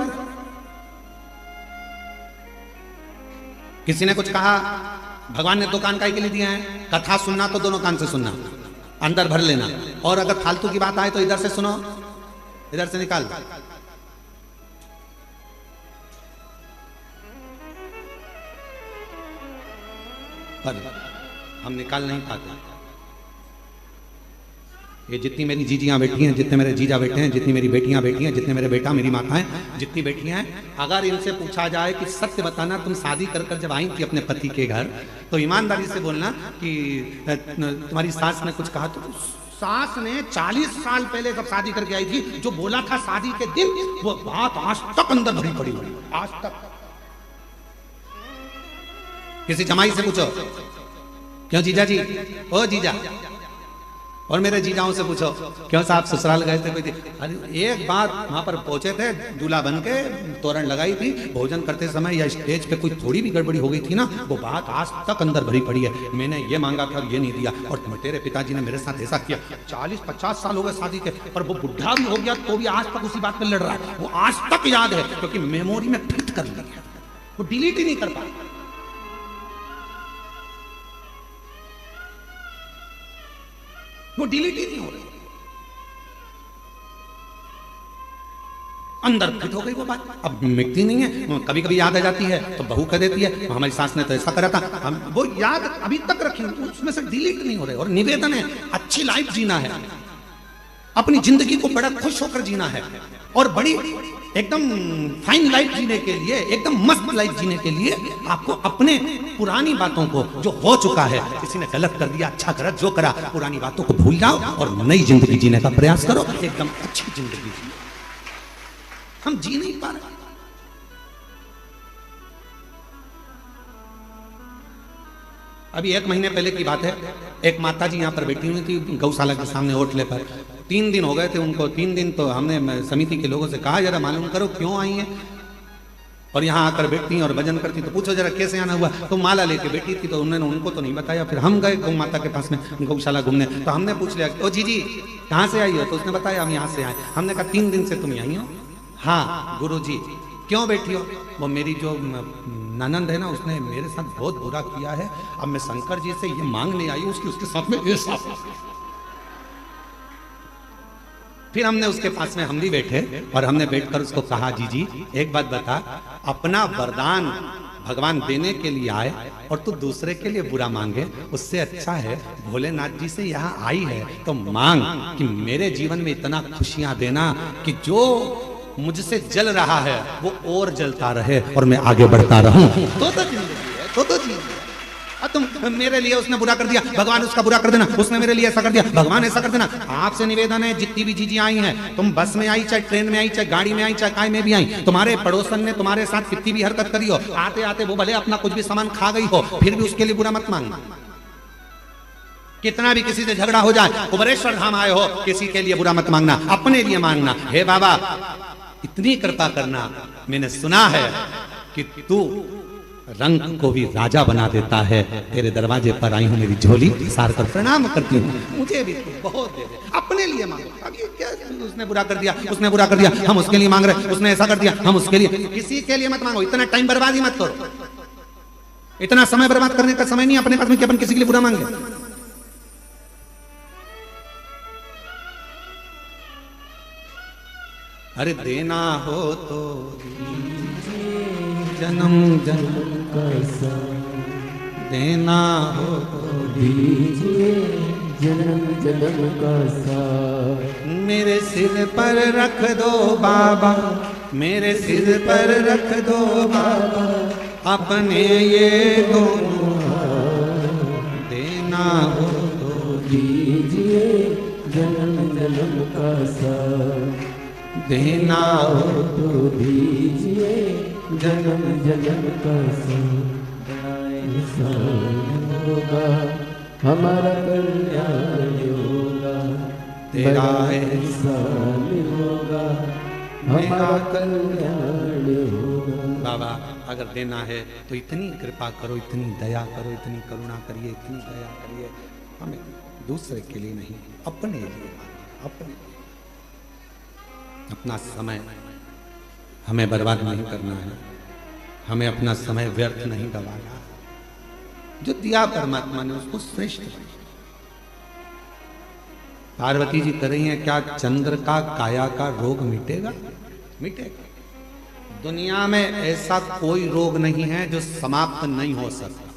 Speaker 1: किसी ने कुछ कहा, भगवान ने दो कान काहे के लिए दिया है? कथा सुनना तो दोनों कान से सुनना, अंदर भर लेना, और अगर फालतू की बात आए तो इधर से सुनो, इधर से निकाल। पर हम निकाल नहीं पाते। ये जितनी मेरी जीजियां बैठी हैं, जितने मेरे जीजा बैठे हैं, जितनी मेरी बेटियां बैठी हैं, जितने मेरे बेटा मेरी माताएं जितनी बैठी हैं, अगर इनसे पूछा जाए कि सत्य बताना, तुम शादी कर कर जब आई थी अपने पति के घर तो ईमानदारी से बोलना कि तुम्हारी सास ने कुछ कहा, तो सास ने 40 साल पहले जब शादी करके आई थी जो बोला था शादी के दिन, वो बात आज तक अंदर भरी पड़ी, आज तक। किसी जमाई से पूछो, क्यों जीजा जी, ओ जीजा, और मेरे जीजाओं से पूछो क्यों साहब ससुराल गए थे? कोई अरे एक बात, वहां पर पहुंचे थे, दूल्हा बन के तोरण लगाई थी, भोजन करते समय या स्टेज पे कोई थोड़ी भी गड़बड़ी हो गई थी ना, वो बात आज तक अंदर भरी पड़ी है। मैंने ये मांगा था और ये नहीं दिया, और तेरे पिताजी ने मेरे साथ ऐसा किया। 40-50 साल हो गए शादी के, और वो बुढ़ा भी हो गया तो भी आज तक उसी बात पे लड़ रहा है। वो आज तक याद है क्योंकि मेमोरी में फिट कर लिया, वो डिलीट ही नहीं कर पाया। वो डिलीट ही नहीं हो रही, अंदर फिट हो गई वो बात, अब मिटती नहीं है। कभी कभी याद आ जाती है तो बहू कह देती है हमारी सास ने तो ऐसा करा था, हम वो याद अभी तक रखें, उसमें से डिलीट नहीं हो रहे। और निवेदन है, अच्छी लाइफ जीना है, अपनी जिंदगी को बड़ा खुश होकर जीना है, और बड़ी एकदम फाइन लाइफ जीने के लिए, एकदम मस्त लाइफ जीने के लिए आपको अपने पुरानी बातों को, जो हो चुका है, किसी ने गलत कर दिया, अच्छा करा, जो करा, पुरानी बातों को भूल जाओ और नई जिंदगी जीने का प्रयास करो, एकदम अच्छी जिंदगी जियो। हम जी नहीं पा रहे, अभी 1 महीने पहले की बात है, एक माता जी यहाँ पर बैठी हुई थी गौशाला के सामने होटले पर। 3 दिन हो गए थे उनको। 3 दिन तो हमने समिति के लोगों से कहा जरा मालूम करो क्यों आई हैं और यहाँ आकर बैठती और भजन करती, तो पूछो जरा कैसे आना हुआ। तो माला लेके बैठी थी, तो उन्होंने उनको तो नहीं बताया। फिर हम गए गौ माता के पास में गौशाला घूमने, तो हमने पूछ लिया ओ जी कहाँ से आई हो? तो उसने बताया हम यहाँ से आए। हमने कहा 3 दिन से तुम आई हो? हाँ गुरु जी। क्यों बैठी हो? वो मेरी जो ननंद है ना, उसने मेरे साथ बहुत बुरा किया है। अब मैं शंकर जी से ये मांगने आई हूँ उसके साथ में ये साफ। फिर हमने उसके पास में हम भी बैठे और हमने बैठकर उसको कहा जी एक बात बता, अपना वरदान भगवान देने के लिए आए और तू दूसरे के लिए बुरा मांगे, उससे अच्छा है भोलेनाथ जी से यहाँ आई है तो मांग कि मेरे जीवन में इतना खुशियां देना कि जो मुझसे जल रहा है वो और जलता रहे और मैं आगे बढ़ता रहूं। तो जिंदगी है। तुम मेरे लिए उसने बुरा कर दिया, भगवान उसका बुरा कर देना, उसने मेरे लिए ऐसा कर दिया, भगवान ऐसा कर देना। आपसे निवेदन है जितनी भी जीजी आई हैं, तुम बस में आई, चाहे ट्रेन में आई, चाहे गाड़ी में आई, चाहे काय में भी आई, तुम्हारे पड़ोसन ने तुम्हारे साथ कितनी भी हरकत करी हो, आते आते वो भले अपना कुछ भी सामान खा गई हो, फिर भी उसके लिए बुरा मत मांगना। कितना भी किसी से झगड़ा हो जाए, कुबरेश्वर धाम आए हो, किसी के लिए बुरा मत मांगना, अपने लिए मांगना। हे बाबा इतनी कृपा करना, मैंने सुना है कि तू रंग को भी राजा बना देता है, तेरे दरवाजे पर आई हूं, मेरी झोली सार कर प्रणाम करती हूँ, मुझे भी बहुत दे दे, अपने लिए मांगो। अब ये क्या, उसने बुरा कर दिया, उसने बुरा कर दिया, हम उसके लिए मांग रहे, उसने ऐसा कर दिया, हम उसके लिए। किसी के लिए मत मांगो, इतना टाइम बर्बाद ही मत करो, इतना समय बर्बाद करने का समय नहीं अपने पास में कि अपन किसी के लिए बुरा मांगे। अरे देना हो तो जन्म जन्म का साथ, देना हो तो
Speaker 2: दीजिए जन्म जन्म का साथ।
Speaker 1: मेरे सिर पर रख दो बाबा, मेरे सिर पर रख दो बाबा, अपने ये दोनों देना हो तो
Speaker 2: दीजिए जन्म जन्म का साथ।
Speaker 1: देना हो
Speaker 2: तो दीजिए जन्म जन्म का साथ। होगा हमारा कल्याण होगा,
Speaker 1: तेरा
Speaker 2: एहसान होगा हमारा कल्याण होगा।
Speaker 1: बाबा अगर देना है तो इतनी कृपा करो, इतनी दया करो, इतनी करुणा करिए, इतनी दया करिए, हमें दूसरे के लिए नहीं अपने लिए, अपने अपना समय हमें बर्बाद नहीं करना है, हमें अपना समय व्यर्थ नहीं गवाना। जो दिया परमात्मा ने उसको श्रेष्ठ बनाया। पार्वती जी कर रही हैं, क्या चंद्र का काया का रोग मिटेगा? मिटेगा। दुनिया में ऐसा कोई रोग नहीं है जो समाप्त नहीं हो सकता।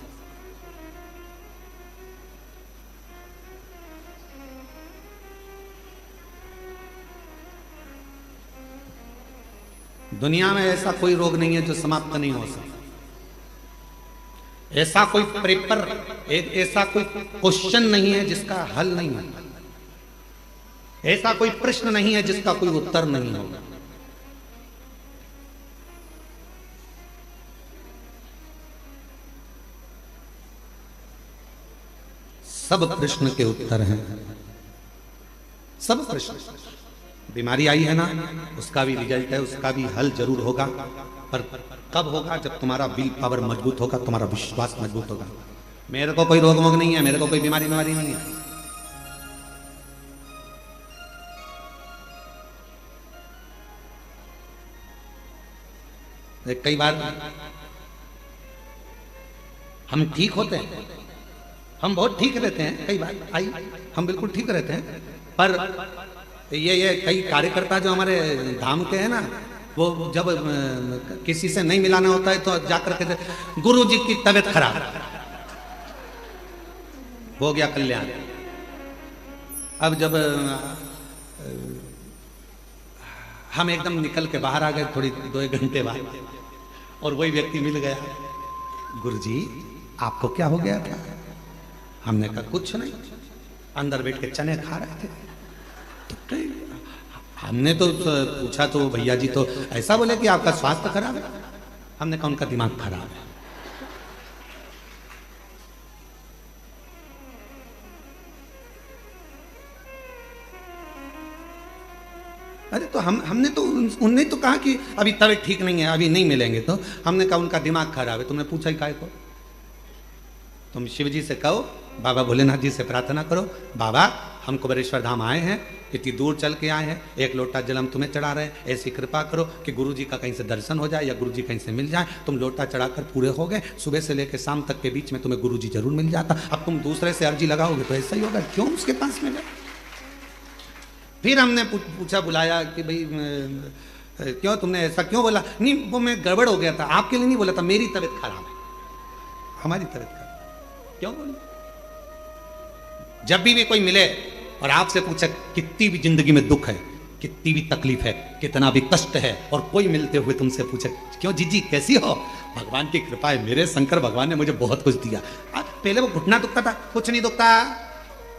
Speaker 1: दुनिया में ऐसा कोई रोग नहीं है जो समाप्त नहीं हो सकता। ऐसा कोई पेपर, एक ऐसा कोई क्वेश्चन नहीं है जिसका हल नहीं है, ऐसा कोई प्रश्न नहीं है जिसका कोई उत्तर नहीं होगा। सब प्रश्न के उत्तर हैं, सब प्रश्न। बीमारी आई है ना, उसका भी रिजल्ट है, उसका भी हल जरूर होगा, पर कब होगा? जब तुम्हारा विल पावर मजबूत होगा, तुम्हारा विश्वास मजबूत होगा। मेरे को कोई रोग मोग नहीं है, मेरे को कोई बीमारी नहीं है। कई बार हम ठीक होते हैं, हम बहुत ठीक रहते हैं, कई बार हम बिल्कुल ठीक रहते हैं, पर ये कई कार्यकर्ता जो हमारे धाम के हैं ना, वो जब किसी से नहीं मिलाना होता है तो जाकर कहते गुरु जी की तबीयत खराब, हो गया कल्याण। अब जब हम एकदम निकल के बाहर आ गए थोड़ी 2-1 घंटे बाद, और वही व्यक्ति मिल गया, गुरु जी आपको क्या हो गया था? हमने कहा कुछ नहीं, अंदर बैठ के चने खा रहे थे। तो हमने तो पूछा तो भैया जी तो ऐसा बोले कि आपका स्वास्थ्य खराब है। हमने कहा उनका दिमाग खराब है। अरे तो हमने तो उनने तो कहा कि अभी तबीयत ठीक नहीं है, अभी नहीं मिलेंगे। तो हमने कहा उनका दिमाग खराब है। तुमने पूछा ही काहे को? तुम शिव जी से कहो, बाबा भोलेनाथ जी से प्रार्थना करो, बाबा हम कुबेरेश्वर धाम आए हैं, इतनी दूर चल के आए हैं, एक लोटा जल हम तुम्हें चढ़ा रहे हैं, ऐसी कृपा करो कि गुरु जी का कहीं से दर्शन हो जाए या गुरु जी कहीं से मिल जाए। तुम लोटा चढ़ाकर पूरे हो गए, सुबह से लेकर शाम तक के बीच में तुम्हें गुरु जी जरूर मिल जाता। अब तुम दूसरे से अर्जी लगाओगे तो ऐसा ही होगा, क्यों उसके पास मिले? फिर हमने पूछा, बुलाया कि भाई क्यों तुमने ऐसा क्यों बोला? नहीं वो मैं गड़बड़ हो गया था, आपके लिए नहीं बोला था, मेरी तबीयत खराब है, हमारी तबीयत खराब। क्यों बोले? जब भी कोई मिले और आपसे पूछे कितनी भी जिंदगी में दुख है, कितनी भी तकलीफ है, कितना भी कष्ट है, और कोई मिलते हुए तुमसे पूछे क्यों जीजी कैसी हो? भगवान की कृपा है, मेरे शंकर भगवान ने मुझे बहुत कुछ दिया। पहले वो घुटना दुखता था, कुछ नहीं दुखता,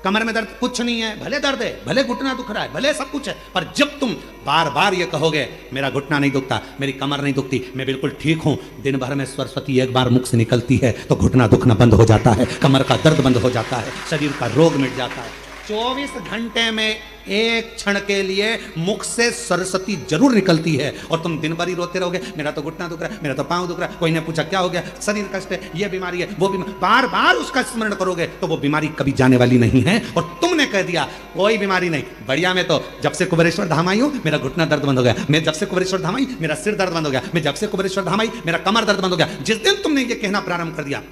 Speaker 1: कमर में दर्द कुछ नहीं है, भले दर्द है, भले घुटना दुख रहा है, भले सब कुछ है, पर जब तुम बार बार ये कहोगे मेरा घुटना नहीं दुखता, मेरी कमर नहीं दुखती, मैं बिल्कुल ठीक हूं, दिन भर में सरस्वती एक बार मुख से निकलती है तो घुटना दुखना बंद हो जाता है, कमर का दर्द बंद हो जाता है, शरीर का रोग मिट जाता है। 24 घंटे में एक क्षण के लिए मुख से सरस्वती जरूर निकलती है, और तुम दिन भर ही रोते रहोगे मेरा तो घुटना दुख रहा है, मेरा तो पांव दुख रहा है, कोई ने पूछा क्या हो गया, शरीर कष्ट है, ये बीमारी है, वो बीमारी, बार बार उसका स्मरण करोगे तो वो बीमारी कभी जाने वाली नहीं है। और तुमने कह दिया कोई बीमारी नहीं, बढ़िया, मैं तो जब से कुबेरेश्वर धाम आई हूं मेरा घुटना दर्द बंद हो गया, मैं जब से कुबेरेश्वर धाम आई मेरा सिर दर्द बंद हो गया, मैं जब से कुबेरेश्वर धाम आई मेरा कमर दर्द बंद हो गया। जिस दिन तुमने ये कहना प्रारंभ कर दिया,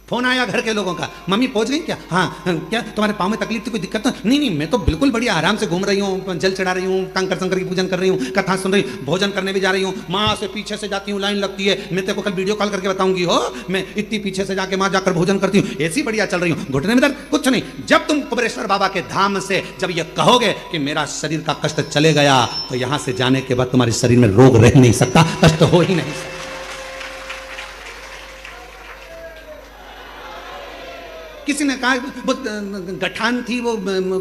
Speaker 1: फोन आया घर के लोगों का, मम्मी पहुंच गई क्या? हाँ, क्या तुम्हारे पाँव में तकलीफ थी, कोई दिक्कत? तो नहीं, मैं तो बिल्कुल बढ़िया आराम से घूम रही हूँ, जल चढ़ा रही हूँ, टंकर शंकर की पूजन कर रही हूँ, कथा सुन रही हूँ, भोजन करने भी जा रही हूँ, माँ से पीछे से जाती हूँ, लाइन लगती है, मैं तेरे को कल वीडियो कॉल करके बताऊंगी, हो मैं इतनी पीछे से जाके माँ जाकर भोजन करती हूँ, ऐसी बढ़िया चल रही हूँ, घुटने में दर्द कुछ नहीं। जब तुम कुबेरेश्वर बाबा के धाम से जब ये कहोगे कि मेरा शरीर का कष्ट चले गया, तो यहाँ से जाने के बाद तुम्हारे शरीर में रोग रह नहीं सकता, कष्ट हो ही नहीं सकता। किसी ने कहा वो गठान थी, वो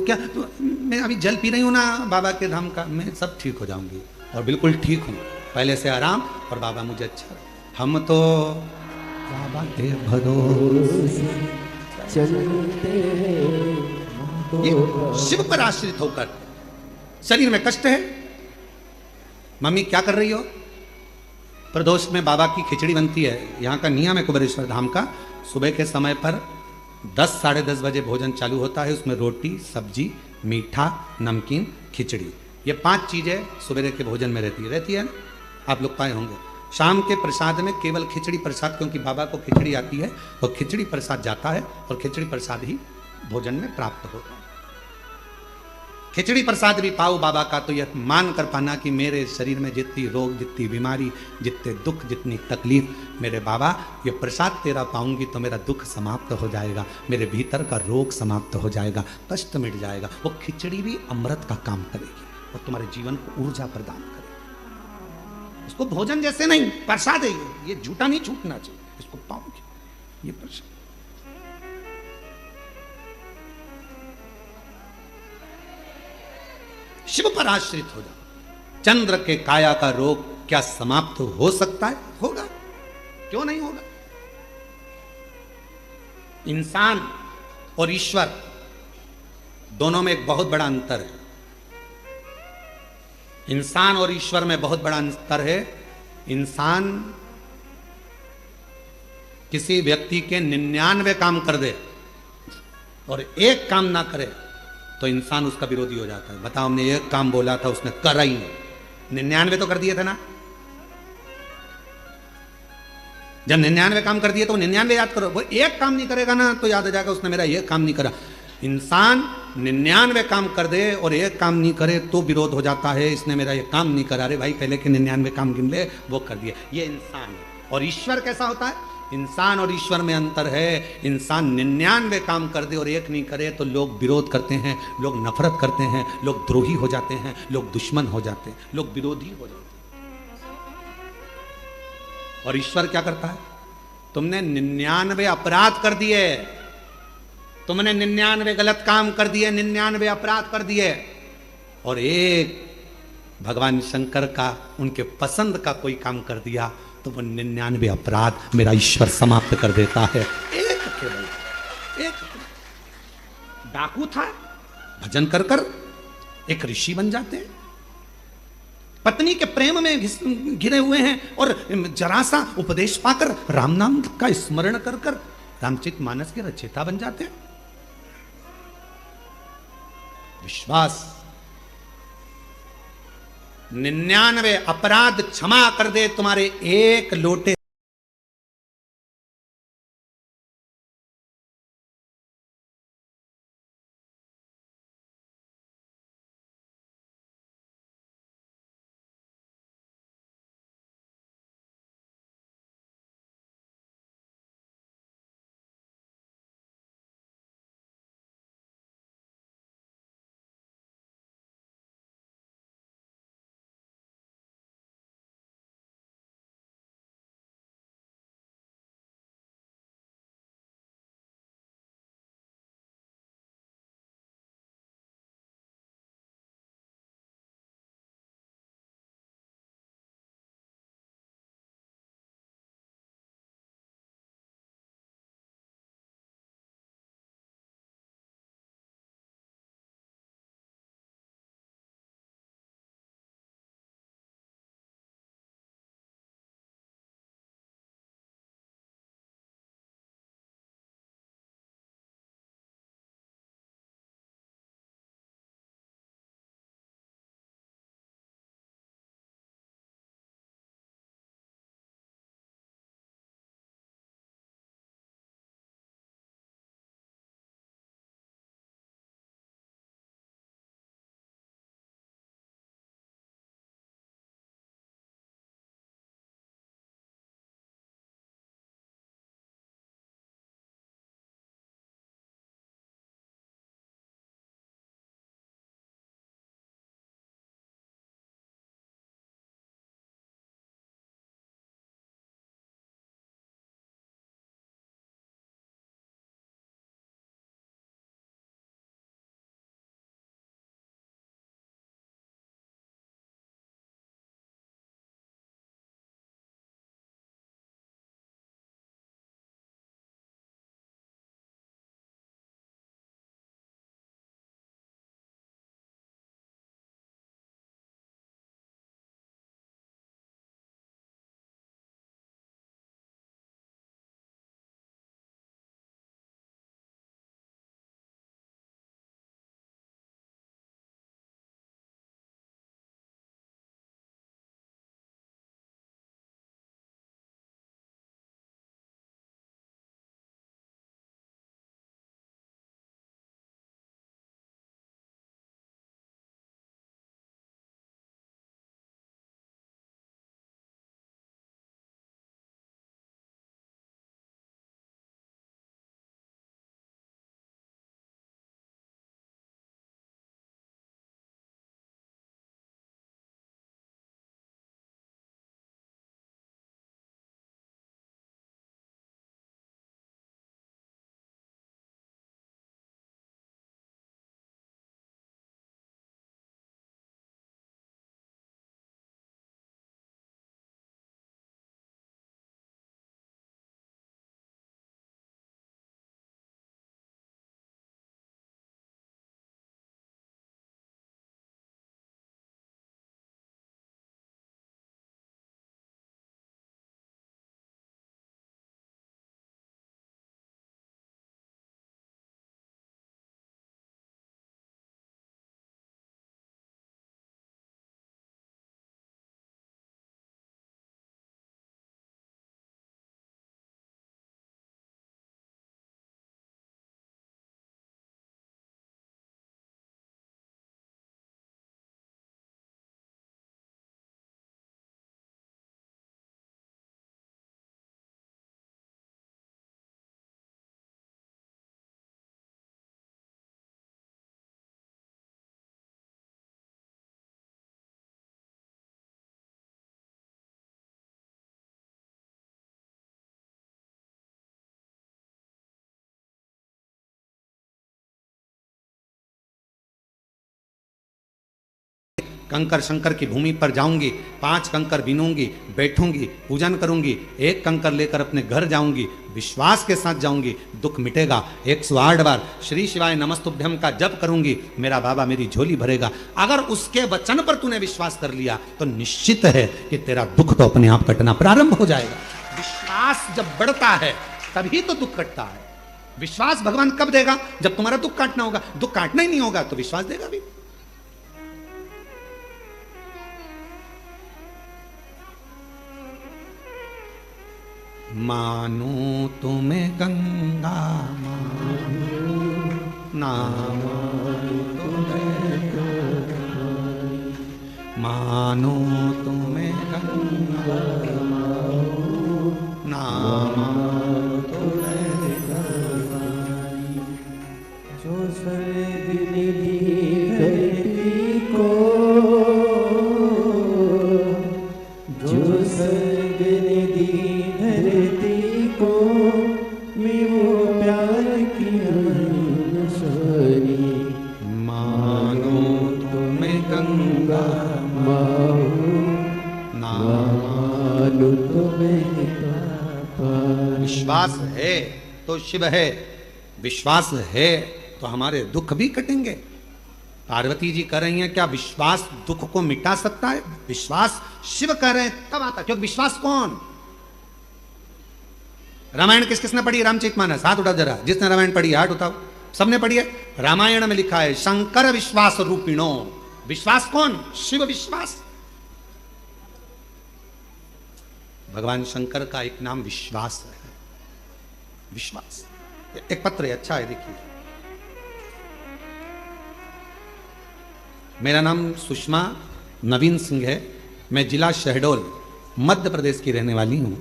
Speaker 1: क्या, मैं अभी जल पी रही हूँ ना बाबा के धाम का, मैं सब ठीक हो जाऊंगी, और बिल्कुल ठीक हूँ, पहले से आराम, और बाबा मुझे अच्छा। हम तो बाबा के भरोसे चलते, ये शिव पर आश्रित होकर। शरीर में कष्ट है, मम्मी क्या कर रही हो? प्रदोष में बाबा की खिचड़ी बनती है, यहाँ का नियम है कुबेरेश्वर धाम का, सुबह के समय पर 10 साढ़े 10 बजे भोजन चालू होता है, उसमें रोटी सब्जी मीठा नमकीन खिचड़ी, ये 5 चीज़ें सवेरे के भोजन में रहती है ना, आप लोग पाए होंगे। शाम के प्रसाद में केवल खिचड़ी प्रसाद, क्योंकि बाबा को खिचड़ी आती है, तो खिचड़ी प्रसाद जाता है और खिचड़ी प्रसाद ही भोजन में प्राप्त होता है। खिचड़ी प्रसाद भी पाओ बाबा का, तो यह मान कर पाना कि मेरे शरीर में जितनी रोग, जितनी बीमारी, जितने दुख, जितनी तकलीफ, मेरे बाबा ये प्रसाद तेरा पाऊंगी तो मेरा दुख समाप्त हो जाएगा, मेरे भीतर का रोग समाप्त हो जाएगा, कष्ट मिट जाएगा। वो खिचड़ी भी अमृत का काम करेगी और तुम्हारे जीवन को ऊर्जा प्रदान करेगी। उसको भोजन जैसे नहीं, प्रसाद है ये झूठा नहीं छूटना चाहिए, इसको पाओगे ये प्रसाद। शिव पर आश्रित हो जाओ। चंद्र के काया का रोग क्या समाप्त हो सकता है? होगा, क्यों नहीं होगा? इंसान और ईश्वर दोनों में एक बहुत बड़ा अंतर है। इंसान और ईश्वर में बहुत बड़ा अंतर है। इंसान किसी व्यक्ति के 99 काम कर दे और एक काम ना करे तो इंसान उसका विरोधी हो जाता है। बताओ, हमने एक काम बोला था, उसने करा ही नहीं, 99 तो कर दिए थे ना। जब 99 काम कर दिए तो 99 याद करो, वो एक काम नहीं करेगा ना तो याद आ जाएगा उसने मेरा ये काम नहीं करा। इंसान 99 काम कर दे और एक काम नहीं करे तो विरोध हो जाता है, इसने मेरा ये काम नहीं करा। अरे भाई, पहले के 99 काम गिन ले, वो कर दिए। ये इंसान है। और ईश्वर कैसा होता है? इंसान और ईश्वर में अंतर है। इंसान 99 काम कर दे और एक नहीं करे तो लोग विरोध करते हैं, लोग नफरत करते हैं, लोग द्रोही हो जाते हैं, लोग दुश्मन हो जाते हैं, लोग विरोधी हो जाते हैं। और ईश्वर क्या करता है? तुमने 99 अपराध कर दिए, तुमने 99 गलत काम कर दिए, 99 अपराध कर दिए, और एक भगवान शंकर का, उनके पसंद का कोई काम कर दिया तो वो 99 अपराध मेरा ईश्वर समाप्त कर देता है। एक केवल एक डाकू था, भजन कर कर एक ऋषि बन जाते हैं। पत्नी के प्रेम में घिरे हुए हैं और जरा सा उपदेश पाकर राम नाम का स्मरण कर कर रामचरितमानस के रचयिता बन जाते हैं। विश्वास 99 अपराध क्षमा कर दे तुम्हारे एक लोटे कंकर शंकर की भूमि पर जाऊंगी, 5 कंकर बीनूंगी, बैठूंगी, पूजन करूंगी, 1 कंकर लेकर अपने घर जाऊंगी, विश्वास के साथ जाऊंगी, दुख मिटेगा। 108 बार श्री शिवाय नमस्तुभ्यम का जप करूंगी, मेरा बाबा मेरी झोली भरेगा। अगर उसके वचन पर तूने विश्वास कर लिया तो निश्चित है कि तेरा दुख तो अपने आप कटना प्रारंभ हो जाएगा। विश्वास जब बढ़ता है तभी तो दुख कटता है। विश्वास भगवान कब देगा? जब तुम्हारा दुख काटना होगा। दुख काटना ही नहीं होगा तो विश्वास देगा भी? मानो तुम्हें गंगा मानो ना मानो तुम्हें गंगा ना
Speaker 2: जो स्वर्ग निधि धरती को, जो स्वर्ग निधि धरती को, मैं वो प्यार की निशानी।
Speaker 1: मानो तुम्हें गंगा
Speaker 2: मानो
Speaker 1: ना
Speaker 2: मानो तुम्हें पापा।
Speaker 1: विश्वास है तो शिव है, विश्वास है तो हमारे दुख भी कटेंगे। पार्वती जी कह रही हैं क्या विश्वास दुख को मिटा सकता है? विश्वास शिव कह रहे हैं तब आता, क्योंकि विश्वास कौन? रामायण किस किसने पढ़ी? रामचरितमानस, हाथ उठाओ जरा। जिसने रामायण पढ़ी हाथ उठाओ। सबने पढ़ी है? रामायण में लिखा है शंकर विश्वास रूपिणो। विश्वास कौन? शिव विश्वास। भगवान शंकर का एक नाम विश्वास है। विश्वास। एक पत्र है, अच्छा है, देखिए। मेरा नाम सुषमा नवीन सिंह है। मैं जिला शहडोल मध्य प्रदेश की रहने वाली हूँ।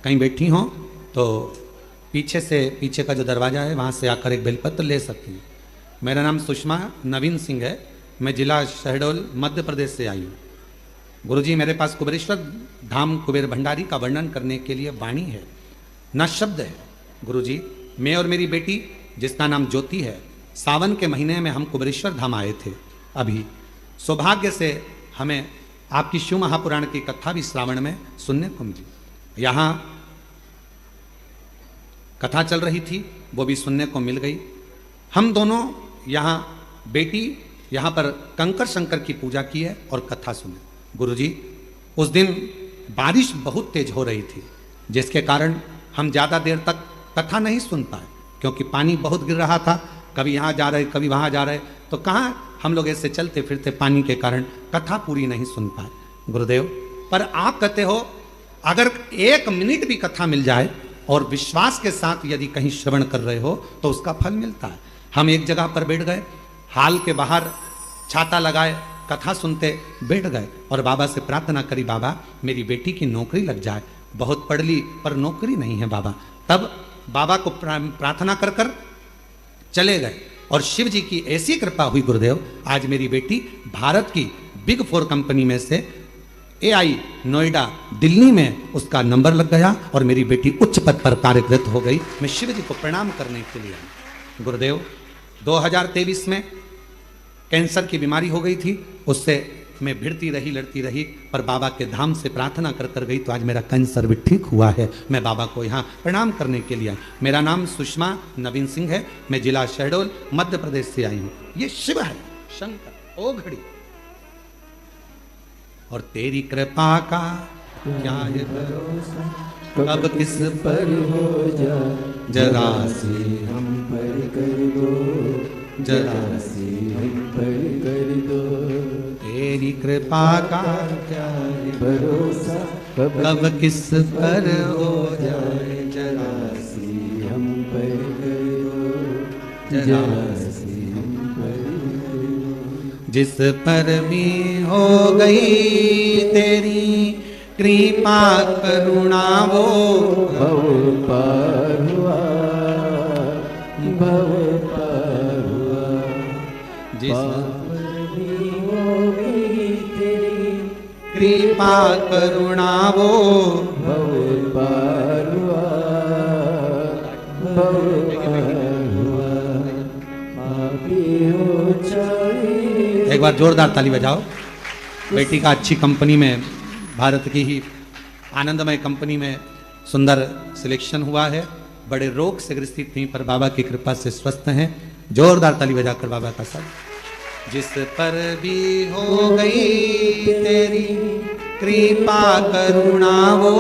Speaker 1: कहीं बैठी हो तो पीछे का जो दरवाज़ा है वहाँ से आकर एक बेलपत्र ले सकती हैं। मेरा नाम सुषमा नवीन सिंह है। मैं जिला शहडोल मध्य प्रदेश से आई हूँ। गुरुजी मेरे पास कुबेरेश्वर धाम कुबेर भंडारी का वर्णन करने के लिए वाणी है, न शब्द है। गुरुजी मैं और मेरी बेटी जिसका नाम ज्योति है, सावन के महीने में हम कुबेरेश्वर धाम आए थे। अभी सौभाग्य से हमें आपकी शिव महापुराण की कथा भी श्रावण में सुनने को मिली। यहाँ कथा चल रही थी, वो भी सुनने को मिल गई। हम दोनों यहाँ बेटी यहाँ पर कंकर शंकर की पूजा की है और कथा सुने। गुरुजी उस दिन बारिश बहुत तेज हो रही थी, जिसके कारण हम ज़्यादा देर तक कथा नहीं सुन पाए, क्योंकि पानी बहुत गिर रहा था। कभी यहाँ जा रहे कभी वहाँ जा रहे, तो कहाँ हम लोग ऐसे चलते फिरते पानी के कारण कथा पूरी नहीं सुन पाए। गुरुदेव पर आप कहते हो अगर 1 मिनट भी कथा मिल जाए और विश्वास के साथ यदि कहीं श्रवण कर रहे हो तो उसका फल मिलता है। हम एक जगह पर बैठ गए, हाल के बाहर छाता लगाए, कथा सुनते बैठ गए और बाबा से प्रार्थना करी, बाबा मेरी बेटी की नौकरी लग जाए। बहुत पढ़ ली पर नौकरी नहीं है बाबा। तब बाबा को प्रार्थना कर कर चले गए और शिव जी की ऐसी कृपा हुई गुरुदेव, आज मेरी बेटी भारत की बिग 4 कंपनी में से AI नोएडा दिल्ली में उसका नंबर लग गया और मेरी बेटी उच्च पद पर कार्यरत हो गई। मैं शिव जी को प्रणाम करने के लिए आया। गुरुदेव 2023 में कैंसर की बीमारी हो गई थी, उससे मैं भिड़ती रही लड़ती रही, पर बाबा के धाम से प्रार्थना कर कर गई तो आज मेरा कैंसर भी ठीक हुआ है। मैं बाबा को यहाँ प्रणाम करने के लिए आई। मेरा नाम सुषमा नवीन सिंह है। मैं जिला शहडोल मध्य प्रदेश से आई हूँ। ये शिव है शंकर ओ घड़ी। और तेरी कृपा का क्या है भरोसा, कब किस पर हो जाए, जरा से हम पर कर दो, जरा से हम पर कर दो। तेरी कृपा का क्या है भरोसा, कब किस पर हो जाए, जरा से हम पर कर दो, जरा से हम पर कर दो। जिस पर भी हो गई तेरी कृपा करुणा वो भव पार हुआ, भव पार हुआ। जिस पर भी हो गई तेरी कृपा करुणा वो भव पार हुआ, भव पार हुआ। आप ही हो चाहे। एक बार जोरदार ताली बजाओ। बेटी का अच्छी कंपनी में, भारत की ही आनंदमय कंपनी में सुंदर सिलेक्शन हुआ है। बड़े रोग से ग्रसित थी पर बाबा की कृपा से स्वस्थ हैं। जोरदार ताली बजाकर बाबा का साथ। जिस पर भी हो गई तेरी कृपा करुणा वो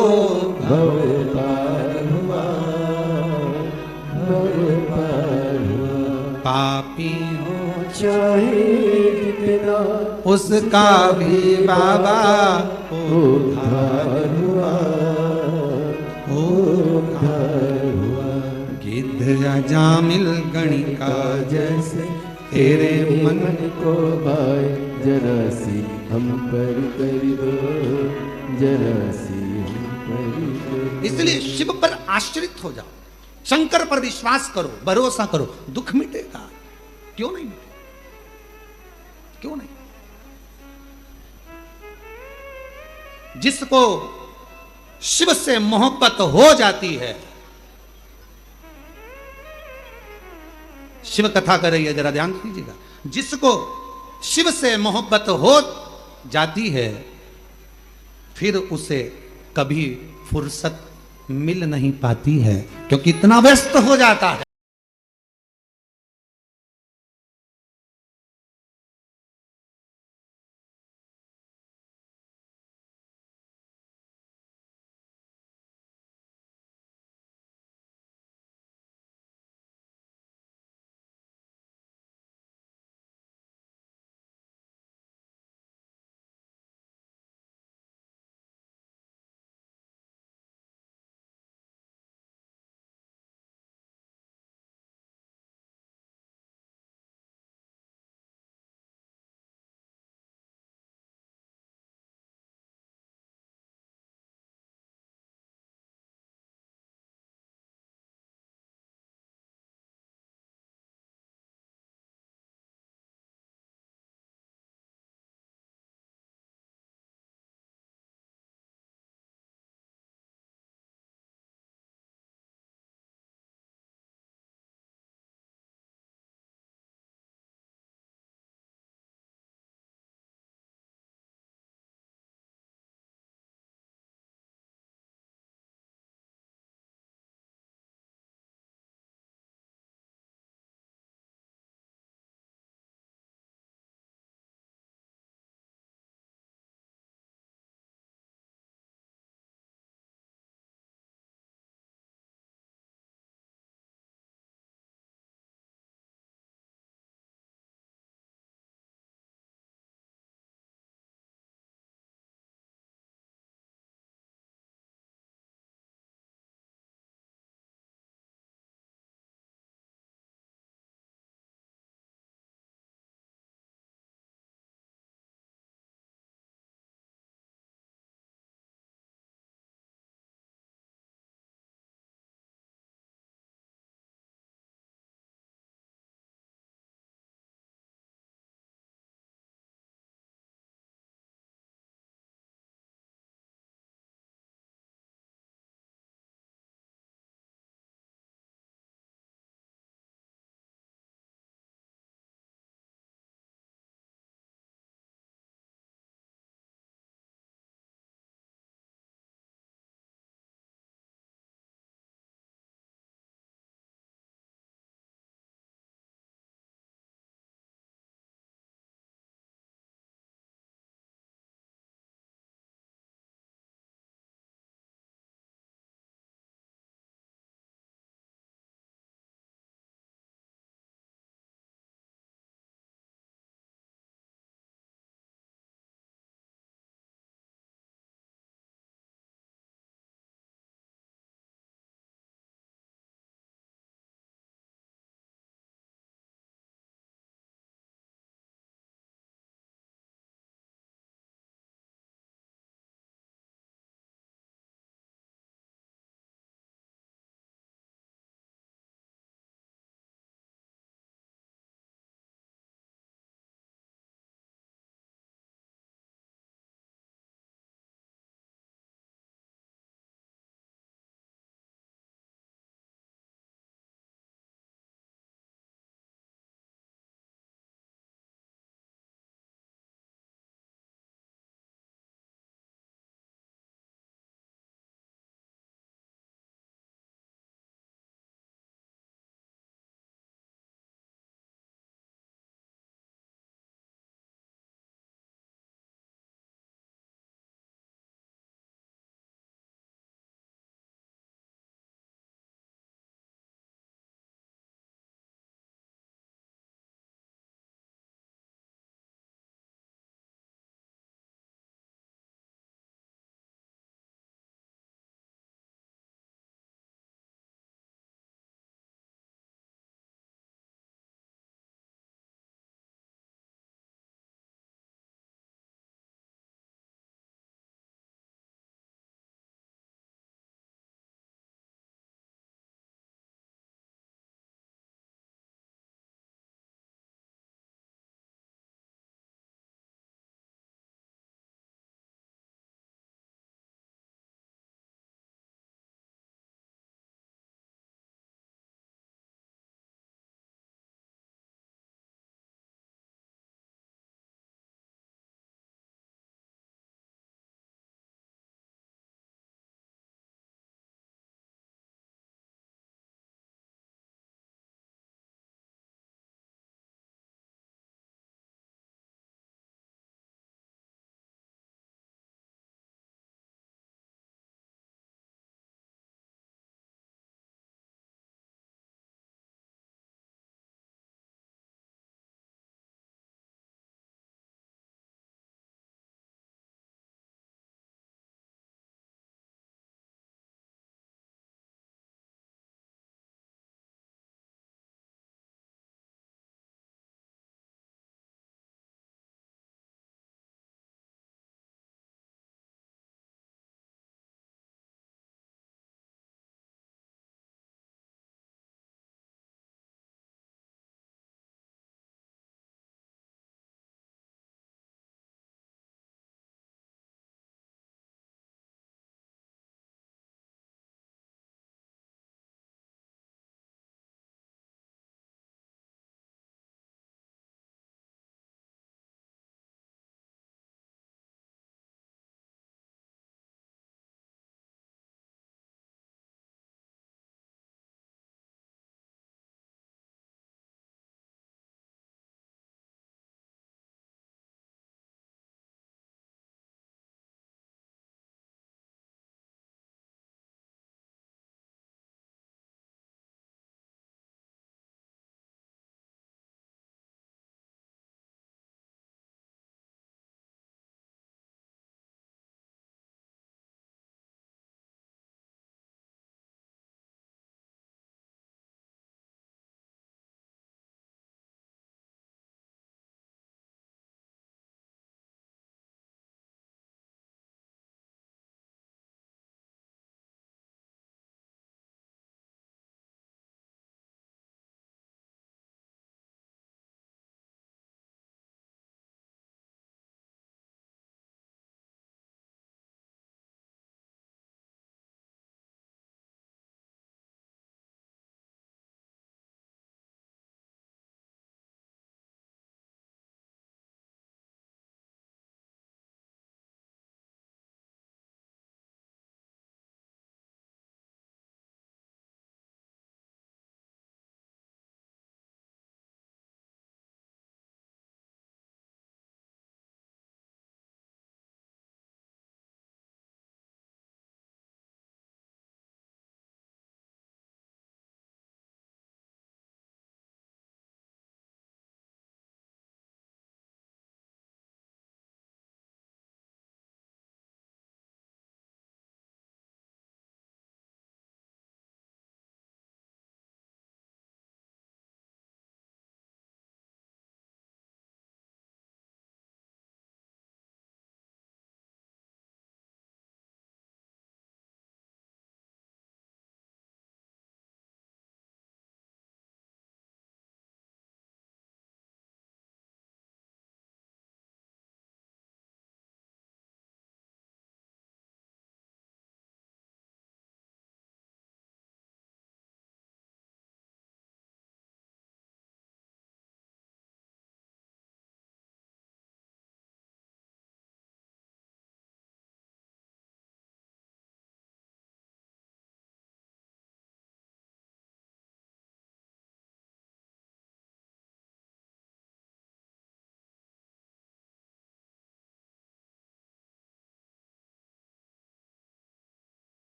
Speaker 2: भव पार हुआ, भव पार हुआ।
Speaker 1: पापी हो
Speaker 2: चाहे कितना
Speaker 1: उसका भी बाबा
Speaker 2: उद्धार हुआ, उद्धार हुआ।
Speaker 1: गिद्ध अजामिल गणिका
Speaker 2: जैसे
Speaker 1: तेरे मन
Speaker 2: को भाई जरा सी हम पर कर दो, जरा सी हम पर कर दो।
Speaker 1: इसलिए शिव पर आश्रित हो जाओ, शंकर पर विश्वास करो, भरोसा करो, दुख मिटेगा। क्यों नहीं मिटेगा? क्यों नहीं? जिसको शिव से मोहब्बत हो जाती है, शिव कथा कर रही है, जरा ध्यान दीजिएगा। जिसको शिव से मोहब्बत हो जाती है, फिर उसे कभी फुर्सत मिल नहीं पाती है, क्योंकि इतना व्यस्त हो जाता है।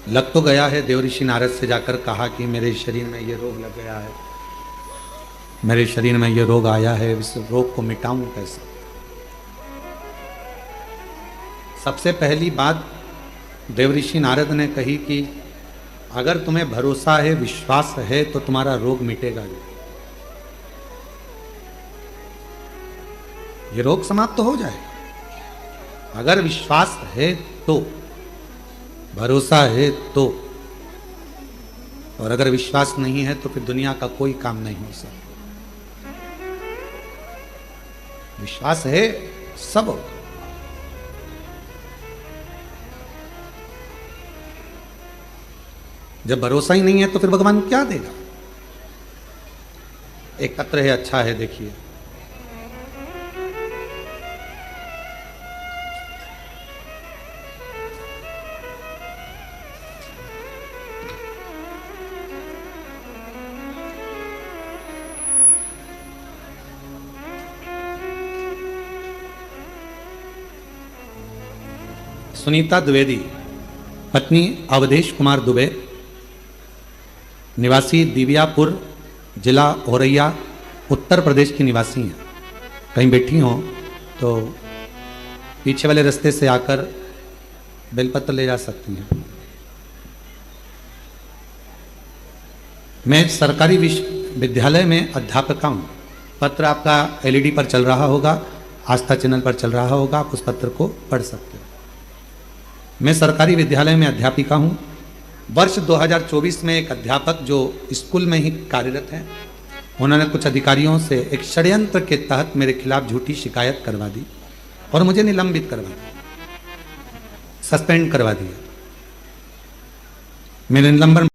Speaker 1: लग तो गया है, देव ऋषि नारद से जाकर कहा कि मेरे शरीर में ये रोग लग गया है, मेरे शरीर में ये रोग आया है, इस रोग को मिटाऊं कैसे। सबसे पहली बात देव ऋषि नारद ने कही कि अगर तुम्हें भरोसा है, विश्वास है, तो तुम्हारा रोग मिटेगा। ये रोग समाप्त हो जाएगा। अगर विश्वास है तो, भरोसा है तो, और अगर विश्वास नहीं है तो फिर दुनिया का कोई काम नहीं हो सकता। विश्वास है सब होगा। जब भरोसा ही नहीं है तो फिर भगवान क्या देगा। एक पत्र है, अच्छा है, देखिए। सुनीता द्विवेदी, पत्नी अवधेश कुमार दुबे, निवासी दिव्यापुर, जिला औरैया, उत्तर प्रदेश की निवासी हैं। कहीं बैठी हों तो पीछे वाले रास्ते से आकर बेलपत्र ले जा सकती हैं। मैं सरकारी विश्वविद्यालय में अध्यापिका हूँ। पत्र आपका एलईडी पर चल रहा होगा, आस्था चैनल पर चल रहा होगा, आप उस पत्र को पढ़ सकते हो। मैं सरकारी विद्यालय में अध्यापिका हूँ। वर्ष 2024 में एक अध्यापक जो स्कूल में ही कार्यरत हैं, उन्होंने कुछ अधिकारियों से एक षड्यंत्र के तहत मेरे खिलाफ झूठी शिकायत करवा दी और मुझे निलंबित करवा दिया, सस्पेंड करवा दिया। मेरे निलंबन